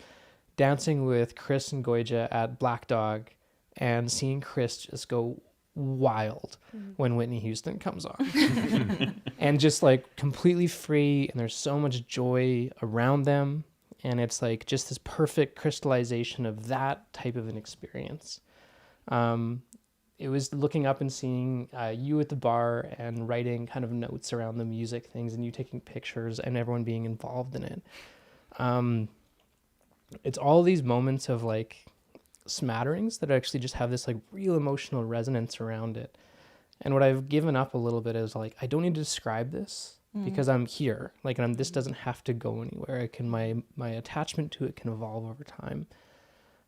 dancing with Chris and Goija at Black Dog and seeing Chris just go wild when Whitney Houston comes on. And just like completely free, and there's so much joy around them. And it's like just this perfect crystallization of that type of an experience. It was looking up and seeing you at the bar and writing kind of notes around the music things, and you taking pictures and everyone being involved in it. It's all these moments of like smatterings that actually just have this like real emotional resonance around it. And what I've given up a little bit is like, I don't need to describe this because I'm here. Like, this doesn't have to go anywhere. I can, my attachment to it can evolve over time.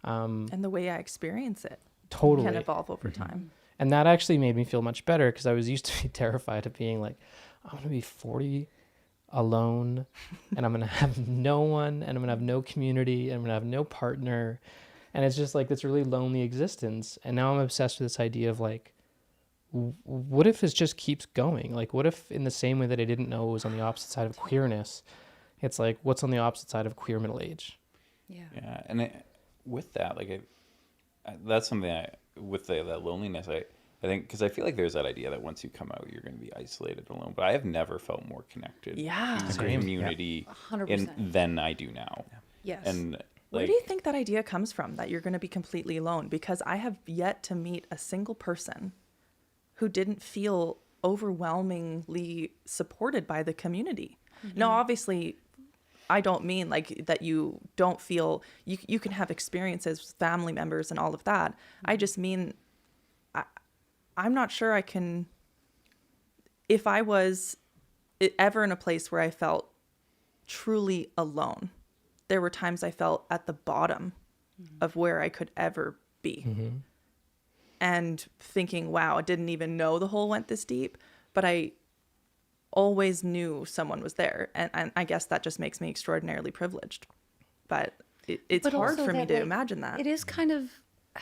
And the way I experience it Totally can evolve over time. And that actually made me feel much better, because I was used to be terrified of being like, I'm going to be 40 alone, and I'm going to have no one, and I'm going to have no community, and I'm going to have no partner. And it's just like this really lonely existence. And now I'm obsessed with this idea of like, what if it just keeps going? Like, what if in the same way that I didn't know it was on the opposite side of queerness, it's like, what's on the opposite side of queer middle age? Yeah. And with that, like, that's something with that loneliness, I think, because I feel like there's that idea that once you come out, you're going to be isolated alone. But I have never felt more connected to the community 100%. than I do now. Yes. And Where like, do you think that idea comes from, that you're going to be completely alone? Because I have yet to meet a single person who didn't feel overwhelmingly supported by the community. Now, obviously, I don't mean like that you don't feel, you can have experiences with family members and all of that. I just mean, I'm not sure I can, if I was ever in a place where I felt truly alone, there were times I felt at the bottom of where I could ever be. And thinking, wow, I didn't even know the hole went this deep, but I always knew someone was there. And I guess that just makes me extraordinarily privileged. But it's hard also for me that, to like, imagine that. It is kind of,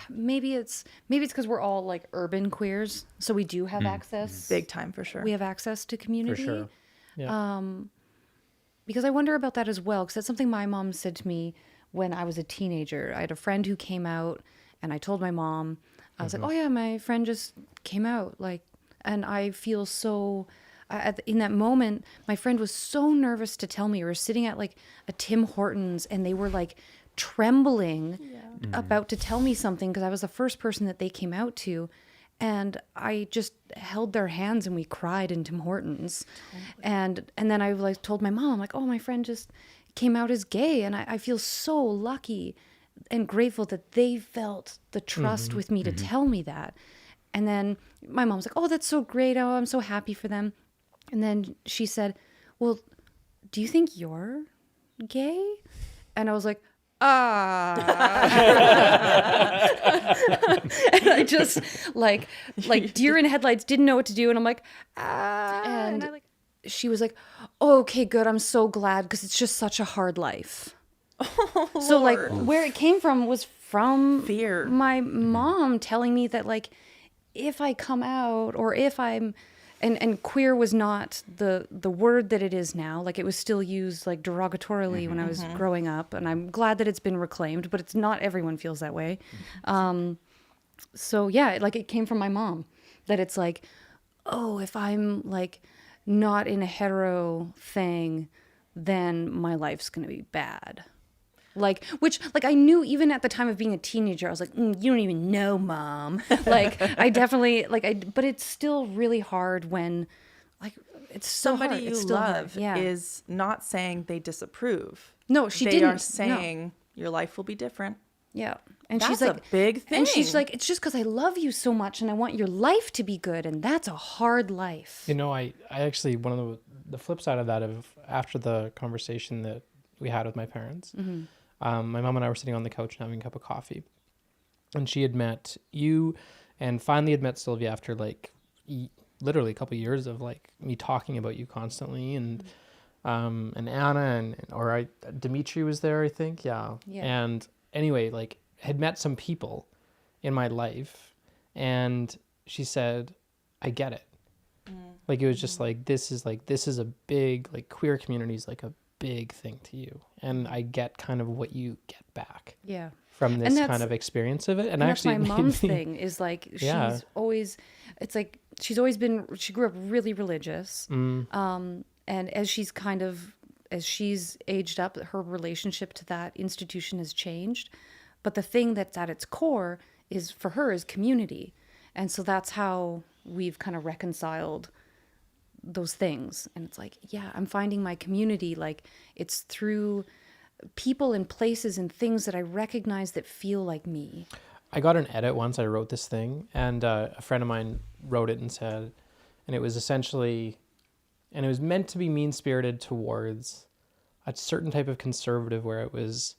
maybe it's because we're all like urban queers, so we do have access. Big time, for sure. We have access to community. For sure. Yeah. Because I wonder about that as well, because that's something my mom said to me when I was a teenager. I had a friend who came out, and I told my mom, I was like, oh yeah, my friend just came out, like, and I feel so, in that moment, my friend was so nervous to tell me. We were sitting at like a Tim Hortons, and they were like trembling about to tell me something, because I was the first person that they came out to. and I just held their hands and we cried in Tim Hortons. And then I like told my mom, I'm like, oh, my friend just came out as gay, and I feel so lucky and grateful that they felt the trust with me to tell me that. And then my mom's like, oh, that's so great. Oh, I'm so happy for them. And then she said, well, do you think you're gay? And I was like, and I just like deer in headlights, didn't know what to do. And I'm like, and she was like, oh, okay, good. I'm so glad, because it's just such a hard life. Oh, so like Lord. where it came from was from Fear. my mom telling me that like if I come out, or if I'm and queer was not the word that it is now. Like, it was still used like derogatorily when I was growing up, and I'm glad that it's been reclaimed, but it's not everyone feels that way. So yeah, like it came from my mom, that it's like, oh, if I'm like not in a hetero thing, then my life's gonna be bad. Like, which, like, I knew even at the time of being a teenager, I was like, you don't even know, Mom. Like, I definitely, like, but it's still really hard when, like, it's so Somebody hard. you It's still love hard. Yeah. is not saying they disapprove. No, she they didn't. are saying your life will be different. Yeah. And That's she's like, a big thing. And she's like, it's just because I love you so much and I want your life to be good. And that's a hard life. You know, I actually, one of the flip side of that, after the conversation that we had with my parents, my mom and I were sitting on the couch and having a cup of coffee, and she had met you and finally had met Sylvia after like literally a couple of years of like me talking about you constantly, and Anna and Dimitri was there, I think. Yeah. And anyway, like, had met some people in my life, and she said, I get it. Like, it was just like, this is a big, like, queer community is like a big thing to you, and I get kind of what you get back from this kind of experience of it. And that's actually my mom's thing is like, she's always, it's like she grew up really religious, and as she's aged up, her relationship to that institution has changed, but the thing that's at its core is, for her, is community. And so that's how we've kind of reconciled those things. And it's like, yeah, I'm finding my community, like, it's through people and places and things that I recognize that feel like me. I got an edit once. I wrote this thing, and a friend of mine wrote it and said, and it was essentially, and it was meant to be mean-spirited towards a certain type of conservative, where it was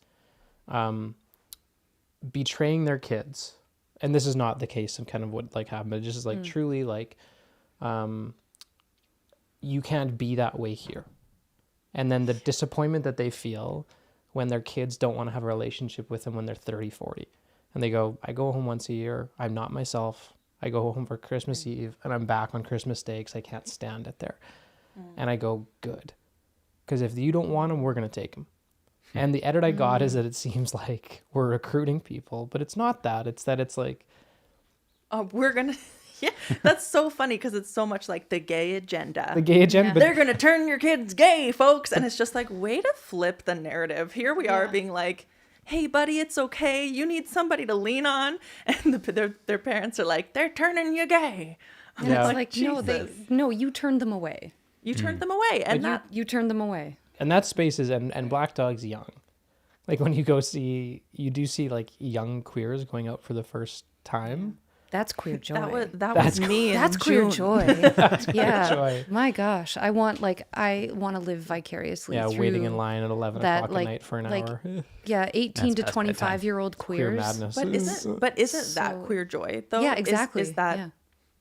betraying their kids. And this is not the case of kind of what like happened, but it just is like truly like, you can't be that way here. And then the disappointment that they feel when their kids don't want to have a relationship with them when they're 30, 40. And they go, I go home once a year. I'm not myself. I go home for Christmas Eve and I'm back on Christmas Day because I can't stand it there. And I go, good. Because if you don't want them, we're going to take them. And the edit I got is that it seems like we're recruiting people, but it's not that. It's that it's like, we're going to... Yeah, that's so funny because it's so much like the gay agenda. The gay agenda. Yeah. They're going to turn your kids gay, folks. And it's just like, way to flip the narrative. Here we are being like, hey, buddy, it's okay. You need somebody to lean on. And their parents are like, they're turning you gay. And it's like, no, you turned them away. You turned them away. And you turned them away. And that space is, and Black Dog's young. Like, when you do see like young queers going out for the first time. That's queer joy. That was me. That's queer June. joy. That's yeah. queer joy. My gosh, I want to live vicariously. Yeah, through waiting in line at 11 o'clock like, at night for an like, hour. Yeah, 18 That's to 25-year-old Queer queers. madness. But isn't that queer joy though? Yeah, exactly. Is that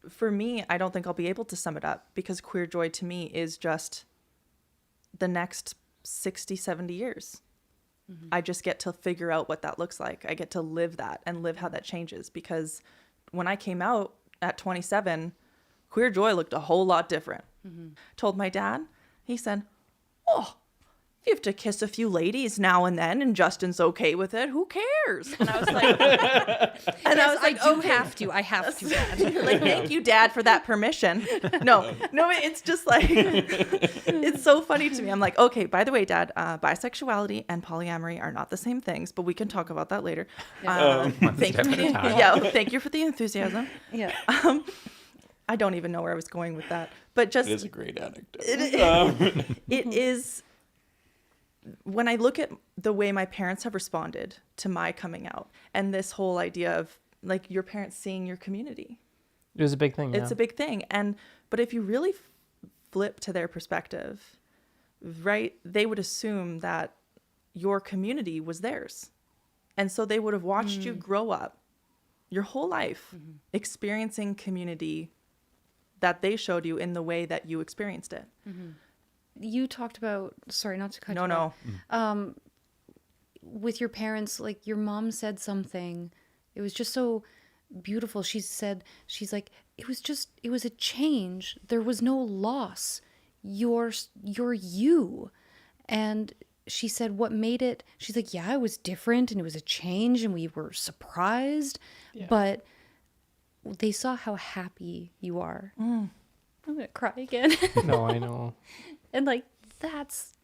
for me? I don't think I'll be able to sum it up, because queer joy to me is just the next 60, 70 years. I just get to figure out what that looks like. I get to live that and live how that changes, because when I came out at 27, queer joy looked a whole lot different. Told my dad, he said, oh, you have to kiss a few ladies now and then, and Justin's okay with it. Who cares? And I was like, I have to, Dad. like, thank you, Dad, for that permission. No, it's just like, it's so funny to me. I'm like, okay, by the way, Dad, bisexuality and polyamory are not the same things, but we can talk about that later. Thank you for the enthusiasm. Yeah. I don't even know where I was going with that, but just It is a great anecdote. it is. When I look at the way my parents have responded to my coming out, and this whole idea of like your parents seeing your community, It was a big thing. it's a big thing. But if you really flip to their perspective, right, they would assume that your community was theirs. And so they would have watched you grow up your whole life experiencing community that they showed you in the way that you experienced it. You talked about, sorry, not to cut you No. off. With your parents, like your mom said something, it was just so beautiful. She's like, it was a change. There was no loss. You're you. And she said, what made it, she's like, yeah, it was different and it was a change and we were surprised, but they saw how happy you are. I'm going to cry again. No, I know. And like, that's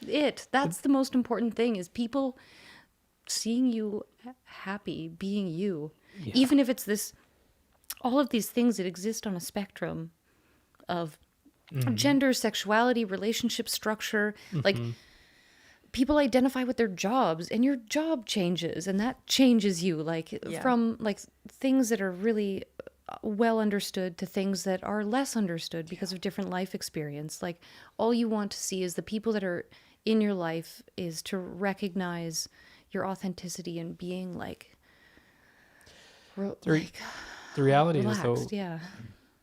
it. That's the most important thing, is people seeing you happy, being you. Yeah. Even if it's all of these things that exist on a spectrum of gender, sexuality, relationship structure, like people identify with their jobs and your job changes and that changes you, like from like things that are really well understood to things that are less understood because of different life experience. Like all you want to see is the people that are in your life is to recognize your authenticity and being like the reality relaxed, is though,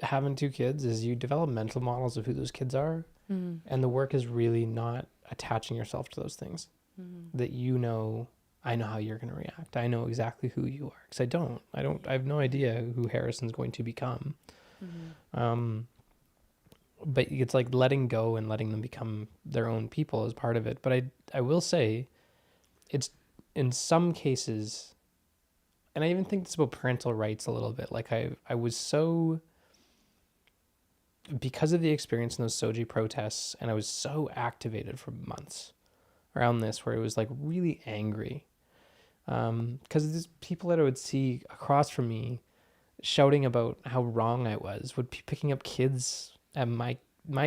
having two kids is you develop mental models of who those kids are, and the work is really not attaching yourself to those things that I know how you're going to react. I know exactly who you are, because I have no idea who Harrison's going to become. But it's like letting go and letting them become their own people is part of it. But I will say it's in some cases, and I even think it's about parental rights a little bit. Like I was so, because of the experience in those Soji protests, and I was so activated for months around this, where it was like really angry. Because these people that I would see across from me shouting about how wrong I was would be picking up kids at my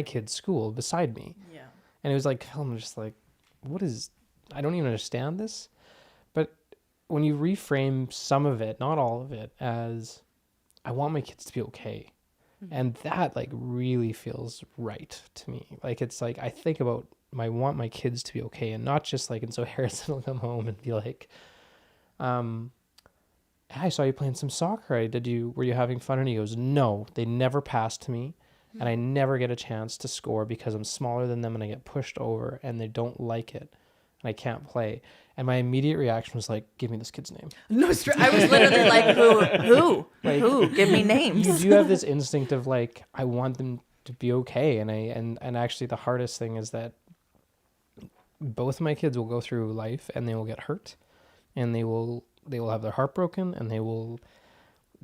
kid's school beside me. Yeah. And it was like, I'm just like, I don't even understand this. But when you reframe some of it, not all of it, as I want my kids to be okay. And that like really feels right to me. Like, it's like, I think about I want my kids to be okay, and not just like, and so Harrison will come home and be like, I saw you playing some soccer. Were you having fun? And he goes, no, they never pass to me. And I never get a chance to score because I'm smaller than them and I get pushed over and they don't like it and I can't play. And my immediate reaction was like, give me this kid's name. No, I was literally like, who? Like, who? Give me names. You do have this instinct of like, I want them to be okay. And actually the hardest thing is that both of my kids will go through life and they will get hurt and they will have their heart broken and they will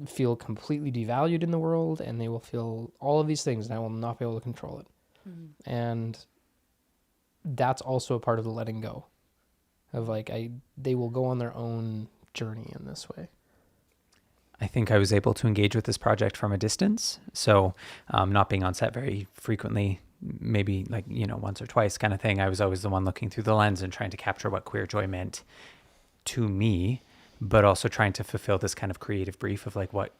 feel completely devalued in the world and they will feel all of these things and I will not be able to control it. And that's also a part of the letting go of like, they will go on their own journey in this way. I think I was able to engage with this project from a distance. So not being on set very frequently, maybe like, once or twice kind of thing. I was always the one looking through the lens and trying to capture what queer joy meant to me, but also trying to fulfill this kind of creative brief of like what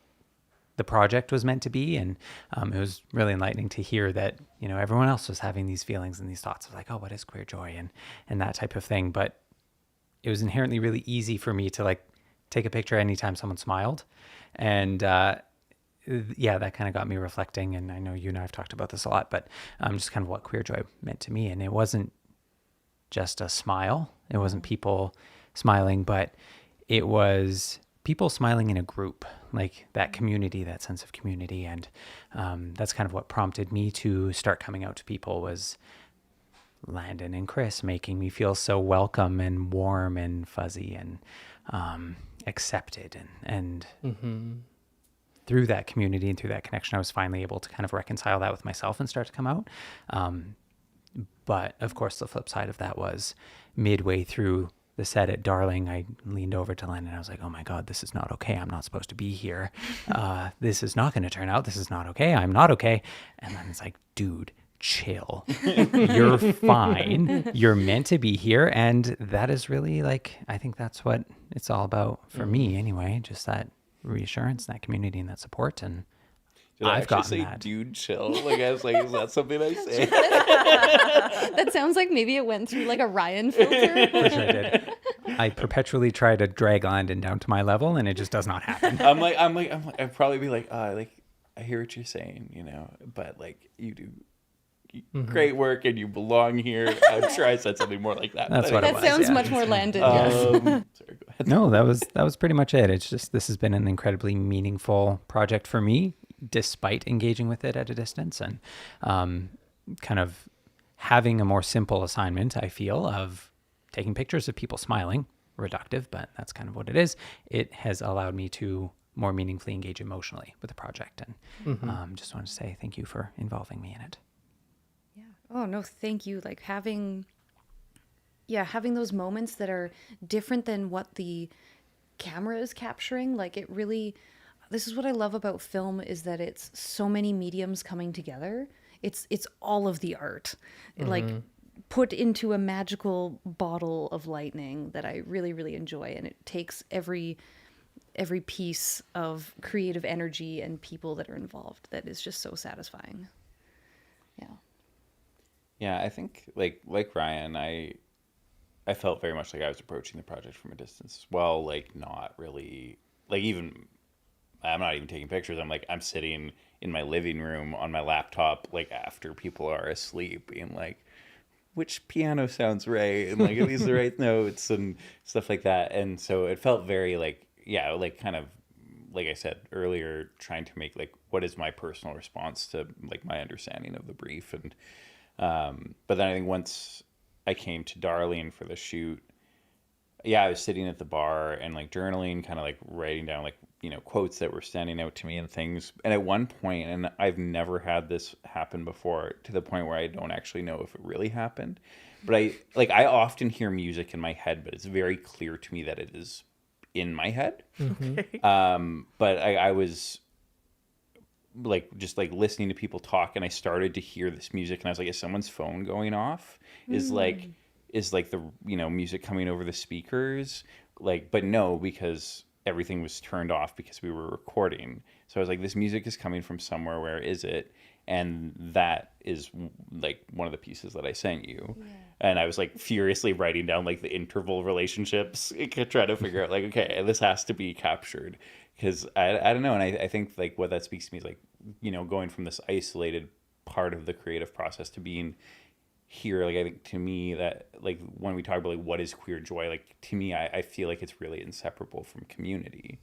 the project was meant to be. And it was really enlightening to hear that, everyone else was having these feelings and these thoughts of like, oh, what is queer joy and that type of thing. But it was inherently really easy for me to like take a picture anytime someone smiled. And that kind of got me reflecting. And I know you and I have talked about this a lot, but just kind of what queer joy meant to me. And it wasn't just a smile. It wasn't people smiling, but it was people smiling in a group, like that community, that sense of community. And that's kind of what prompted me to start coming out to people, was Landon and Chris making me feel so welcome and warm and fuzzy and accepted. And through that community and through that connection, I was finally able to kind of reconcile that with myself and start to come out. But of course, the flip side of that was midway through the set at Darling, I leaned over to Landon and I was like, oh my God, this is not okay. I'm not supposed to be here. This is not going to turn out. This is not okay. I'm not okay. And Landon's like, dude, chill. You're fine. You're meant to be here. And that is really like, I think that's what it's all about for me anyway. Just that reassurance, that community and that support. And Did I I've actually gotten say, that. dude, chill? Like, I was like, is that something I say? That sounds like maybe it went through like a Ryan filter. For sure did. I perpetually try to drag Landon down to my level and it just does not happen. I'd probably be like, I hear what you're saying, you know, but like you do great work and you belong here. I'm sure I said something more like that. That's but what it That was, sounds yeah. much more Landon. Yes. Sorry, go ahead. No, that was pretty much it. It's just, this has been an incredibly meaningful project for me, despite engaging with it at a distance and kind of having a more simple assignment, I feel, of taking pictures of people smiling, reductive, but that's kind of what it is. It has allowed me to more meaningfully engage emotionally with the project. And just want to say thank you for involving me in it. Oh no, thank you. Like having those moments that are different than what the camera is capturing. Like it really, this is what I love about film, is that it's so many mediums coming together. It's all of the art, like put into a magical bottle of lightning that I really, really enjoy. And it takes every piece of creative energy and people that are involved. That is just so satisfying. Yeah. Yeah, I think like Ryan, I felt very much like I was approaching the project from a distance as well. Like not really, like even I'm not even taking pictures. I'm sitting in my living room on my laptop, like after people are asleep, being like, which piano sounds right, and like are these the right notes and stuff like that. And so it felt very like, yeah, like kind of like I said earlier, trying to make like what is my personal response to like my understanding of the brief. And but then I think once I came to Darlene for the shoot, yeah, I was sitting at the bar and like journaling, kind of like writing down like, you know, quotes that were standing out to me and things. And at one point, and I've never had this happen before, to the point where I don't actually know if it really happened, but I often hear music in my head, but it's very clear to me that it is in my head. But I was like just like listening to people talk, and I started to hear this music, and I was like, is someone's phone going off? Is like the, you know, music coming over the speakers? Like, but no, because everything was turned off because we were recording. So I was like, this music is coming from somewhere. Where is it? And that is like one of the pieces that I sent you. Yeah. And I was like furiously writing down like the interval relationships, trying to figure out like, okay, this has to be captured. Because I don't know. And I think like what that speaks to me is like, you know, going from this isolated part of the creative process to being here. Like, I think to me that like when we talk about like what is queer joy, like to me, I feel like it's really inseparable from community.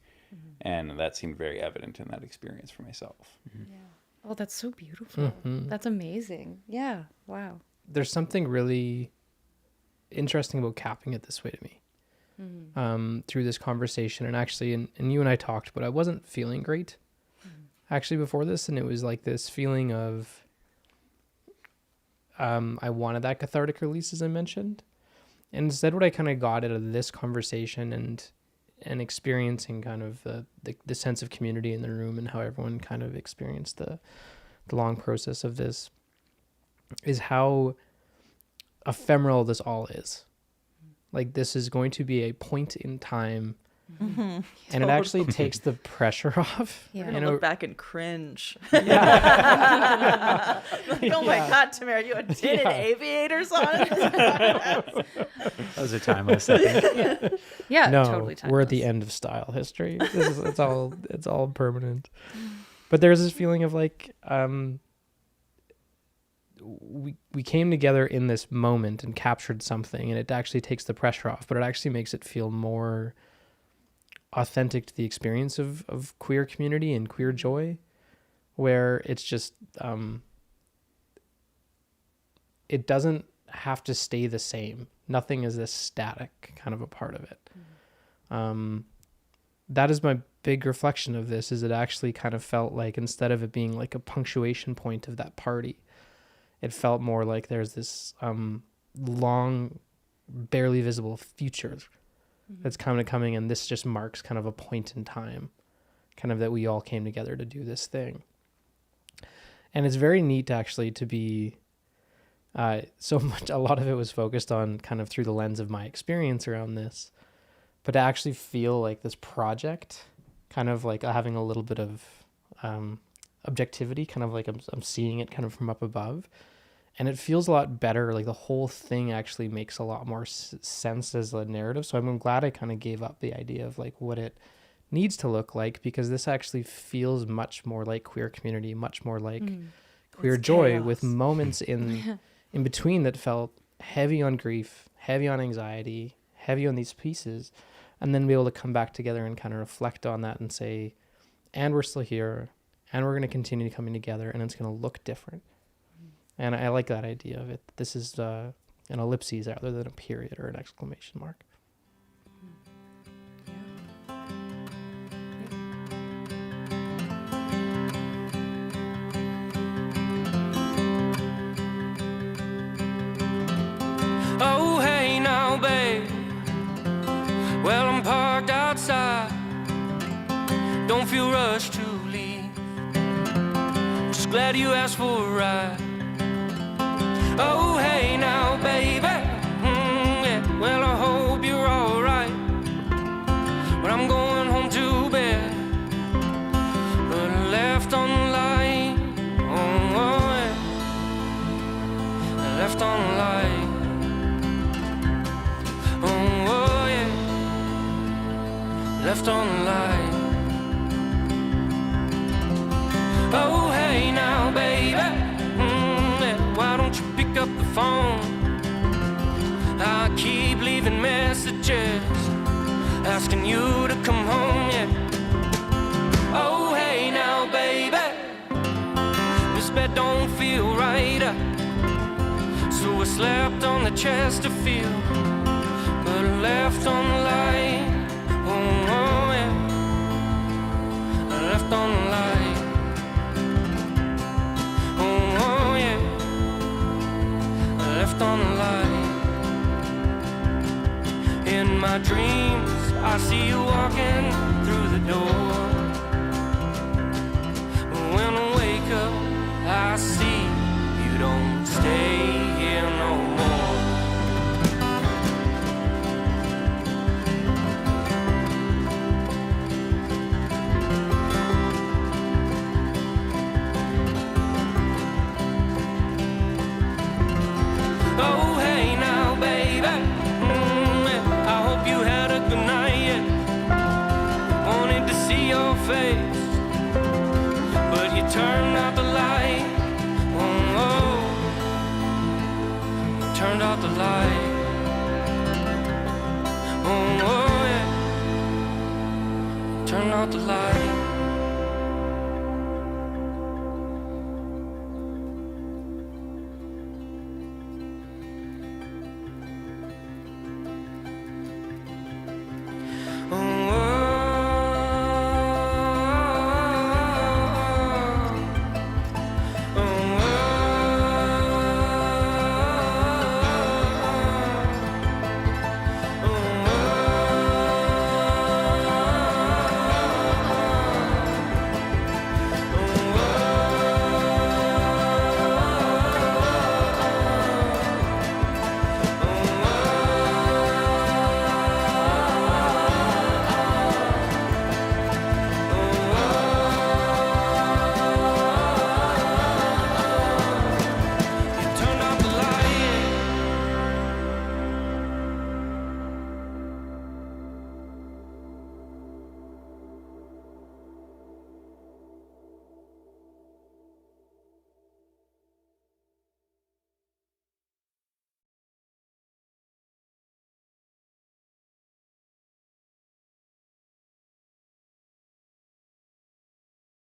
And that seemed very evident in that experience for myself. Yeah. Oh, that's so beautiful. That's amazing. Yeah. Wow. There's something really interesting about capping it this way to me. Through this conversation, and actually and you and I talked, but I wasn't feeling great actually before this, and it was like this feeling of I wanted that cathartic release, as I mentioned, and instead what I kind of got out of this conversation and experiencing kind of the sense of community in the room and how everyone kind of experienced the long process of this is how ephemeral this all is. Like, this is going to be a point in time, and it actually takes the pressure off. Yeah. We're gonna look back and cringe. Yeah. Like, oh my God, Tamara, you had tinted aviators on. Those are timeless, I think. Yeah, No, totally timeless. we're at the end of style history. It's all permanent. But there's this feeling of like, we came together in this moment and captured something, and it actually takes the pressure off, but it actually makes it feel more authentic to the experience of queer community and queer joy, where it's just, it doesn't have to stay the same. Nothing is this static kind of a part of it. That is my big reflection of this, is it actually kind of felt like, instead of it being like a punctuation point of that party, it felt more like there's this long, barely visible future that's kind of coming, and this just marks kind of a point in time, kind of that we all came together to do this thing. And it's very neat actually to be so much, a lot of it was focused on kind of through the lens of my experience around this, but to actually feel like this project kind of like having a little bit of objectivity, kind of like I'm seeing it kind of from up above, and it feels a lot better. Like the whole thing actually makes a lot more sense as a narrative. So I'm glad I kind of gave up the idea of like what it needs to look like, because this actually feels much more like queer community, much more like queer joy, chaos. with moments in between that felt heavy on grief, heavy on anxiety, heavy on these pieces, and then be able to come back together and kind of reflect on that and say, and we're still here, and we're going to continue coming together, and it's going to look different. And I like that idea of it. This is an ellipses rather than a period or an exclamation mark. Oh, hey now, babe. Well, I'm parked outside. Don't feel rushed to leave. Just glad you asked for a ride. Oh, hey now, baby. Yeah. Well, I hope you're alright. But I'm going home to bed. But I left on the light. Oh, yeah. I left on the light. Oh, yeah. Left on the light. Oh, hey now, baby. Yeah. Why don't you pick up the phone? I keep leaving messages asking you to come home, yeah. Oh, hey now, baby. This bed don't feel right. So I slept on the Chesterfield, but I left on the light. Oh, yeah. I left on the light. Oh, yeah. I left on the light. In my dreams, I see you walking through the door. When I wake up, I see you don't stay here no more. Oh, hey now, baby. I hope you had a good night, yeah. Wanted to see your face, but you turned out the light. Oh, you turned out the light. Oh, yeah. Turned out the light.